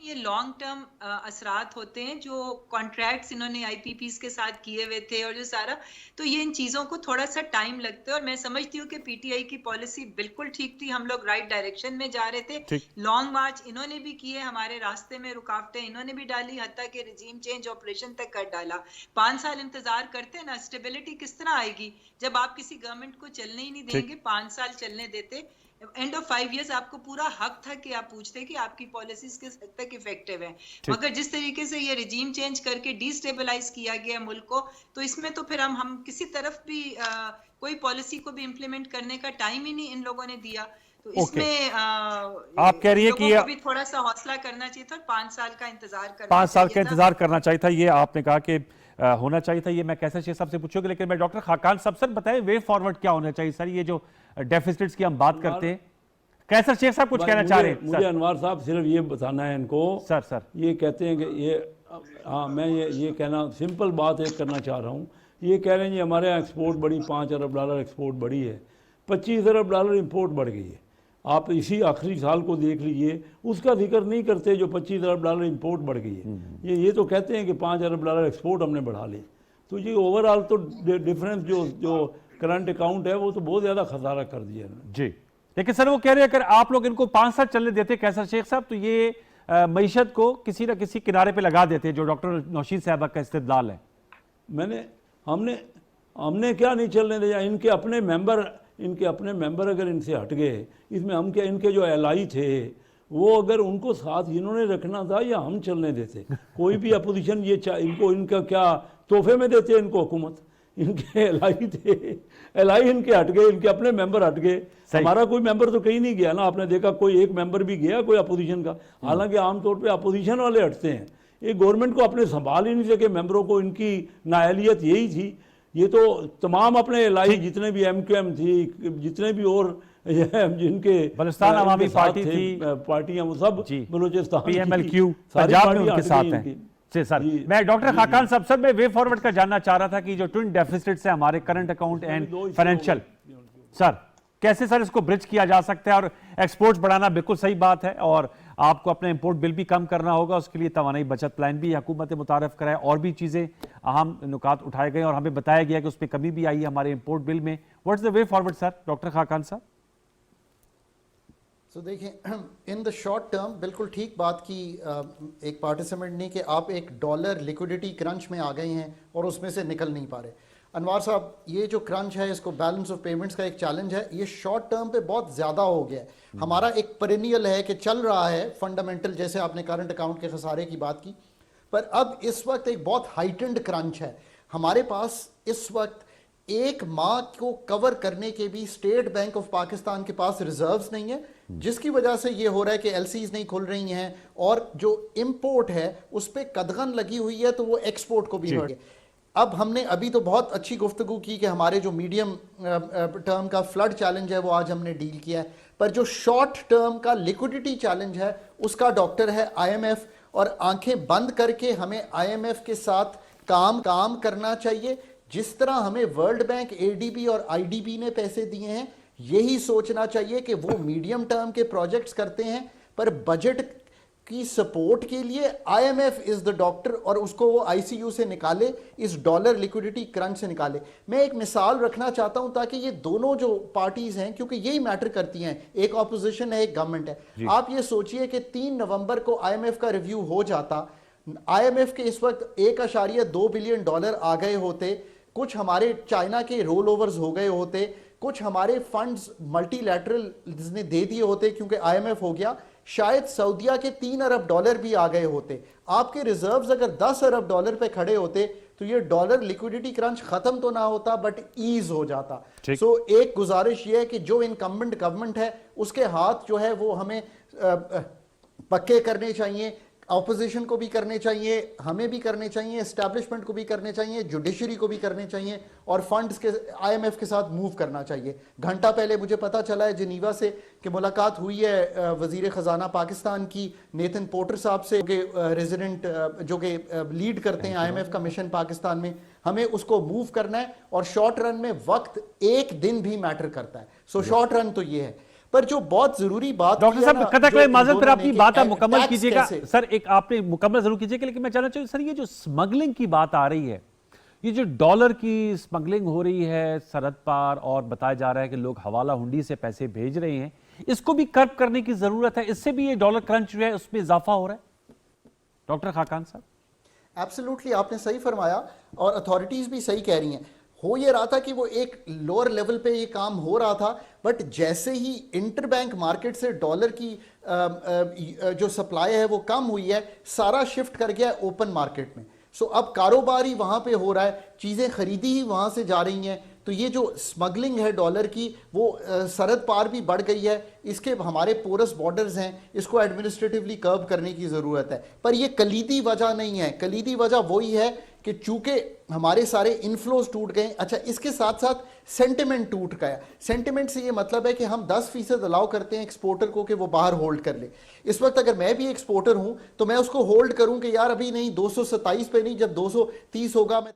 S4: ये लॉन्ग टर्म असरात होते हैं जो कॉन्ट्रैक्ट्स इन्होंने आईपीपीस के साथ किए हुए थे और जो सारा, तो ये इन चीज़ों को थोड़ा सा टाइम लगता है। और मैं समझती हूँ कि पीटीआई की पॉलिसी बिल्कुल ठीक थी, हम लोग राइट डायरेक्शन में जा रहे थे। लॉन्ग मार्च इन्होंने भी किए, हमारे रास्ते में रुकावटें इन्होंने भी डाली, हत्ता कि रिजीम चेंज ऑपरेशन तक कर डाला। 5 साल इंतजार करते ना, स्टेबिलिटी किस तरह आएगी जब आप किसी गवर्नमेंट को चलने ही नहीं देंगे। 5 साल चलने देते, एंड ऑफ 5 इयर्स आपको पूरा हक था कि आप पूछते कि आपकी पॉलिसीज किस हद तक इफेक्टिव है। मगर जिस तरीके से ये रिजीम चेंज करके डिस्टेबलाइज किया गया मुल्क को, तो इसमें तो फिर हम किसी तरफ भी कोई पॉलिसी को भी इम्प्लीमेंट करने का टाइम ही नहीं इन लोगों ने दिया। तो इसमें
S1: आप कह रही है कि
S4: भी थोड़ा सा हौसला करना चाहिए था, 5 साल का इंतजार करना
S1: 5 साल का इंतजार करना चाहिए था, ये आपने कहा कि होना चाहिए था। ये मैं कैसे शेख साहब से पूछूंगा, लेकिन मैं डॉक्टर खाकान साहब सर बताएं वे फॉरवर्ड क्या होना चाहिए सर। ये जो डेफिसिट्स की हम बात करते हैं, कैसर शेख साहब कुछ कहना चाह रहे हैं?
S3: मुझे अनवार साहब सिर्फ ये बताना है इनको,
S1: सर
S3: ये कहते हैं कि ये हाँ मैं ये कहना सिंपल बात एक करना चाह रहा हूँ। ये कह रहे हैं जी हमारे यहाँ एक्सपोर्ट बढ़ी, 5 अरब डॉलर एक्सपोर्ट बढ़ी है, 25 अरब डॉलर इंपोर्ट बढ़ गई है। आप इसी आखिरी साल को देख लीजिए, उसका जिक्र नहीं करते जो 25 अरब डॉलर इंपोर्ट बढ़ गई है। ये तो कहते हैं कि 5 अरब डॉलर एक्सपोर्ट हमने बढ़ा ली। तो ये ओवरऑल तो डिफरेंस जो करंट अकाउंट है वो तो बहुत ज़्यादा खसारा कर दिया
S1: जी। लेकिन सर वो कह रहे हैं अगर आप लोग इनको 5 साल चलने देते कैसर शेख साहब, तो ये मईशत को किसी न किसी किनारे पे लगा देते, जो डॉक्टर नौशीन साहबा का इस्तेदलाल है।
S3: हमने क्या नहीं चलने दिया। इनके अपने मेंबर अगर इनसे हट गए, इसमें हम क्या, इनके जो एलआई थे वो अगर उनको साथ इन्होंने रखना था या हम चलने देते। कोई भी अपोजिशन ये इनको इनका क्या तोहफे में देते इनको हुकूमत। इनके एलआई थे, एलआई इनके हट गए, इनके अपने मेंबर हट गए। हमारा कोई मेंबर तो कहीं नहीं गया ना, आपने देखा कोई एक मेंबर भी गया कोई अपोजिशन का। हालांकि आमतौर पे अपोजिशन वाले हटते हैं, ये गवर्नमेंट को अपने संभाल ही नहीं सके मेंबरों को, इनकी नाअहलियत यही थी। ये तो तमाम अपने एलआई जितने भी एमक्यूएम थी, जितने भी और जिनके
S1: बलूचिस्तान अवामी पार्टी थी,
S3: पार्टियां वो सब बलूचिस्तान
S1: PMLQ पंजाब में उनके साथ हैं। सर मैं डॉक्टर खाकान साहब सर मैं वे फॉरवर्ड का जानना चाह रहा था कि जो ट्विन डेफिसिट्स है हमारे current account and financial, sir कैसे सर इसको ब्रिज किया जा सकता है? और एक्सपोर्ट्स बढ़ाना बिल्कुल सही बात है, और आपको अपना इंपोर्ट बिल भी कम करना होगा, उसके लिए तवानाई बचत प्लान भी हुकूमत ने मुतारफ कराया, और भी चीज़ें अहम नुकात उठाए गए और हमें बताया गया कि उस पर कमी भी आई है हमारे इंपोर्ट बिल में। What's the way forward sir, doctor Khaqan साहब?
S2: तो देखिए, इन द शॉर्ट टर्म बिल्कुल ठीक बात की एक पार्टिसिपेंट ने कि आप एक डॉलर लिक्विडिटी क्रंच में आ गए हैं और उसमें से निकल नहीं पा रहे। अनवार साहब, ये जो क्रंच है, इसको बैलेंस ऑफ पेमेंट्स का एक चैलेंज है, ये शॉर्ट टर्म पे बहुत ज़्यादा हो गया है। हमारा एक पेरिनियल है कि चल रहा है फंडामेंटल, जैसे आपने करंट अकाउंट के खसारे की बात की, पर अब इस वक्त एक बहुत हाइटेंड क्रंच है। हमारे पास इस वक्त एक माह को कवर करने के भी स्टेट बैंक ऑफ पाकिस्तान के पास रिजर्व्स नहीं है, जिसकी वजह से ये हो रहा है कि एलसीज नहीं खुल रही हैं और जो इंपोर्ट है उस पर कदगन लगी हुई है, तो वो एक्सपोर्ट को भी हर्ट है। अब हमने अभी तो बहुत अच्छी गुफ्तगू की कि हमारे जो मीडियम टर्म का फ्लड चैलेंज है वो आज हमने डील किया है, पर जो शॉर्ट टर्म का लिक्विडिटी चैलेंज है उसका डॉक्टर है आईएमएफ, और आंखें बंद करके हमें आईएमएफ के साथ काम करना चाहिए। जिस तरह हमें वर्ल्ड बैंक, एडीबी और आईडीबी ने पैसे दिए हैं, यही सोचना चाहिए कि वो मीडियम टर्म के प्रोजेक्ट्स करते हैं, पर बजट की सपोर्ट के लिए आईएमएफ इज द डॉक्टर, और उसको वो आईसीयू से निकाले, इस डॉलर लिक्विडिटी क्रंच से निकाले। मैं एक मिसाल रखना चाहता हूं ताकि ये दोनों जो पार्टीज हैं, क्योंकि यही मैटर करती हैं, एक ऑपोजिशन है एक गवर्नमेंट है। आप ये सोचिए कि 3 नवंबर को आईएमएफ का रिव्यू हो जाता, आईएमएफ के इस वक्त $1.2 बिलियन आ गए होते, कुछ हमारे चाइना के रोल ओवर्स हो गए होते, कुछ हमारे फंड्स मल्टीलैटरल ने दे दिए होते क्योंकि आईएमएफ हो गया, शायद सऊदीया के $3 अरब भी आ गए होते। आपके रिजर्व्स अगर $10 अरब पे खड़े होते तो ये डॉलर लिक्विडिटी क्रंच खत्म तो ना होता, बट ईज हो जाता। सो एक गुजारिश ये है कि जो इनकम्बेंट गवर्नमेंट है उसके हाथ जो है वो हमें पक्के करने चाहिए, ऑपोजिशन को भी करने चाहिए, हमें भी करने चाहिए, एस्टैब्लिशमेंट को भी करने चाहिए, जुडिशरी को भी करने चाहिए, और फंड्स के आईएमएफ के साथ मूव करना चाहिए। घंटा पहले मुझे पता चला है जिनीवा से कि मुलाकात हुई है वजीर खजाना पाकिस्तान की नेथन पोर्टर साहब से, जो कि रेजिडेंट जो कि लीड करते हैं आईएमएफ का मिशन पाकिस्तान में। हमें उसको मूव करना है, और शॉर्ट रन में वक्त एक दिन भी मैटर करता है। सो शॉर्ट रन तो ये है, पर जो बहुत जरूरी बात,
S1: डॉक्टर साहब कथक माजर फिर अपनी बात आप मुकम्मल कीजिएगा सर, एक आपने मुकम्मल जरूर कीजिएगा, लेकिन मैं जानना चाहिए सर, ये जो स्मगलिंग की बात आ रही है, ये जो डॉलर की स्मगलिंग हो रही है सरहद पार, और बताया जा रहा है कि लोग हवाला हुंडी से पैसे भेज रहे हैं, इसको भी कर्ब करने की जरूरत है, इससे भी ये डॉलर क्रंच जो है उसमें इजाफा हो रहा है। डॉक्टर खाकान साहब?
S2: एब्सोल्युटली, आपने सही फरमाया, और अथॉरिटीज भी सही कह रही हैं। हो ये रहा था कि वो एक लोअर लेवल पे ये काम हो रहा था, बट जैसे ही इंटरबैंक मार्केट से डॉलर की जो सप्लाई है वो कम हुई है, सारा शिफ्ट कर गया ओपन मार्केट में। सो अब कारोबार ही वहाँ पे हो रहा है, चीज़ें खरीदी ही वहाँ से जा रही हैं। तो ये जो स्मगलिंग है डॉलर की, वो सरहद पार भी बढ़ गई है। इसके हमारे पोरस बॉर्डर्स हैं, इसको एडमिनिस्ट्रेटिवली कर्ब करने की ज़रूरत है, पर ये कलीदी वजह नहीं है। कलीदी वजह वही है कि चूंकि हमारे सारे इनफ्लोज टूट गए। अच्छा, इसके साथ साथ सेंटिमेंट टूट गया। सेंटिमेंट से ये मतलब है कि हम 10% अलाउ करते हैं एक्सपोर्टर को कि वो बाहर होल्ड कर ले। इस वक्त अगर मैं भी एक्सपोर्टर हूं तो मैं उसको होल्ड करूं कि यार अभी नहीं, 227 पे नहीं, जब 230 होगा मैं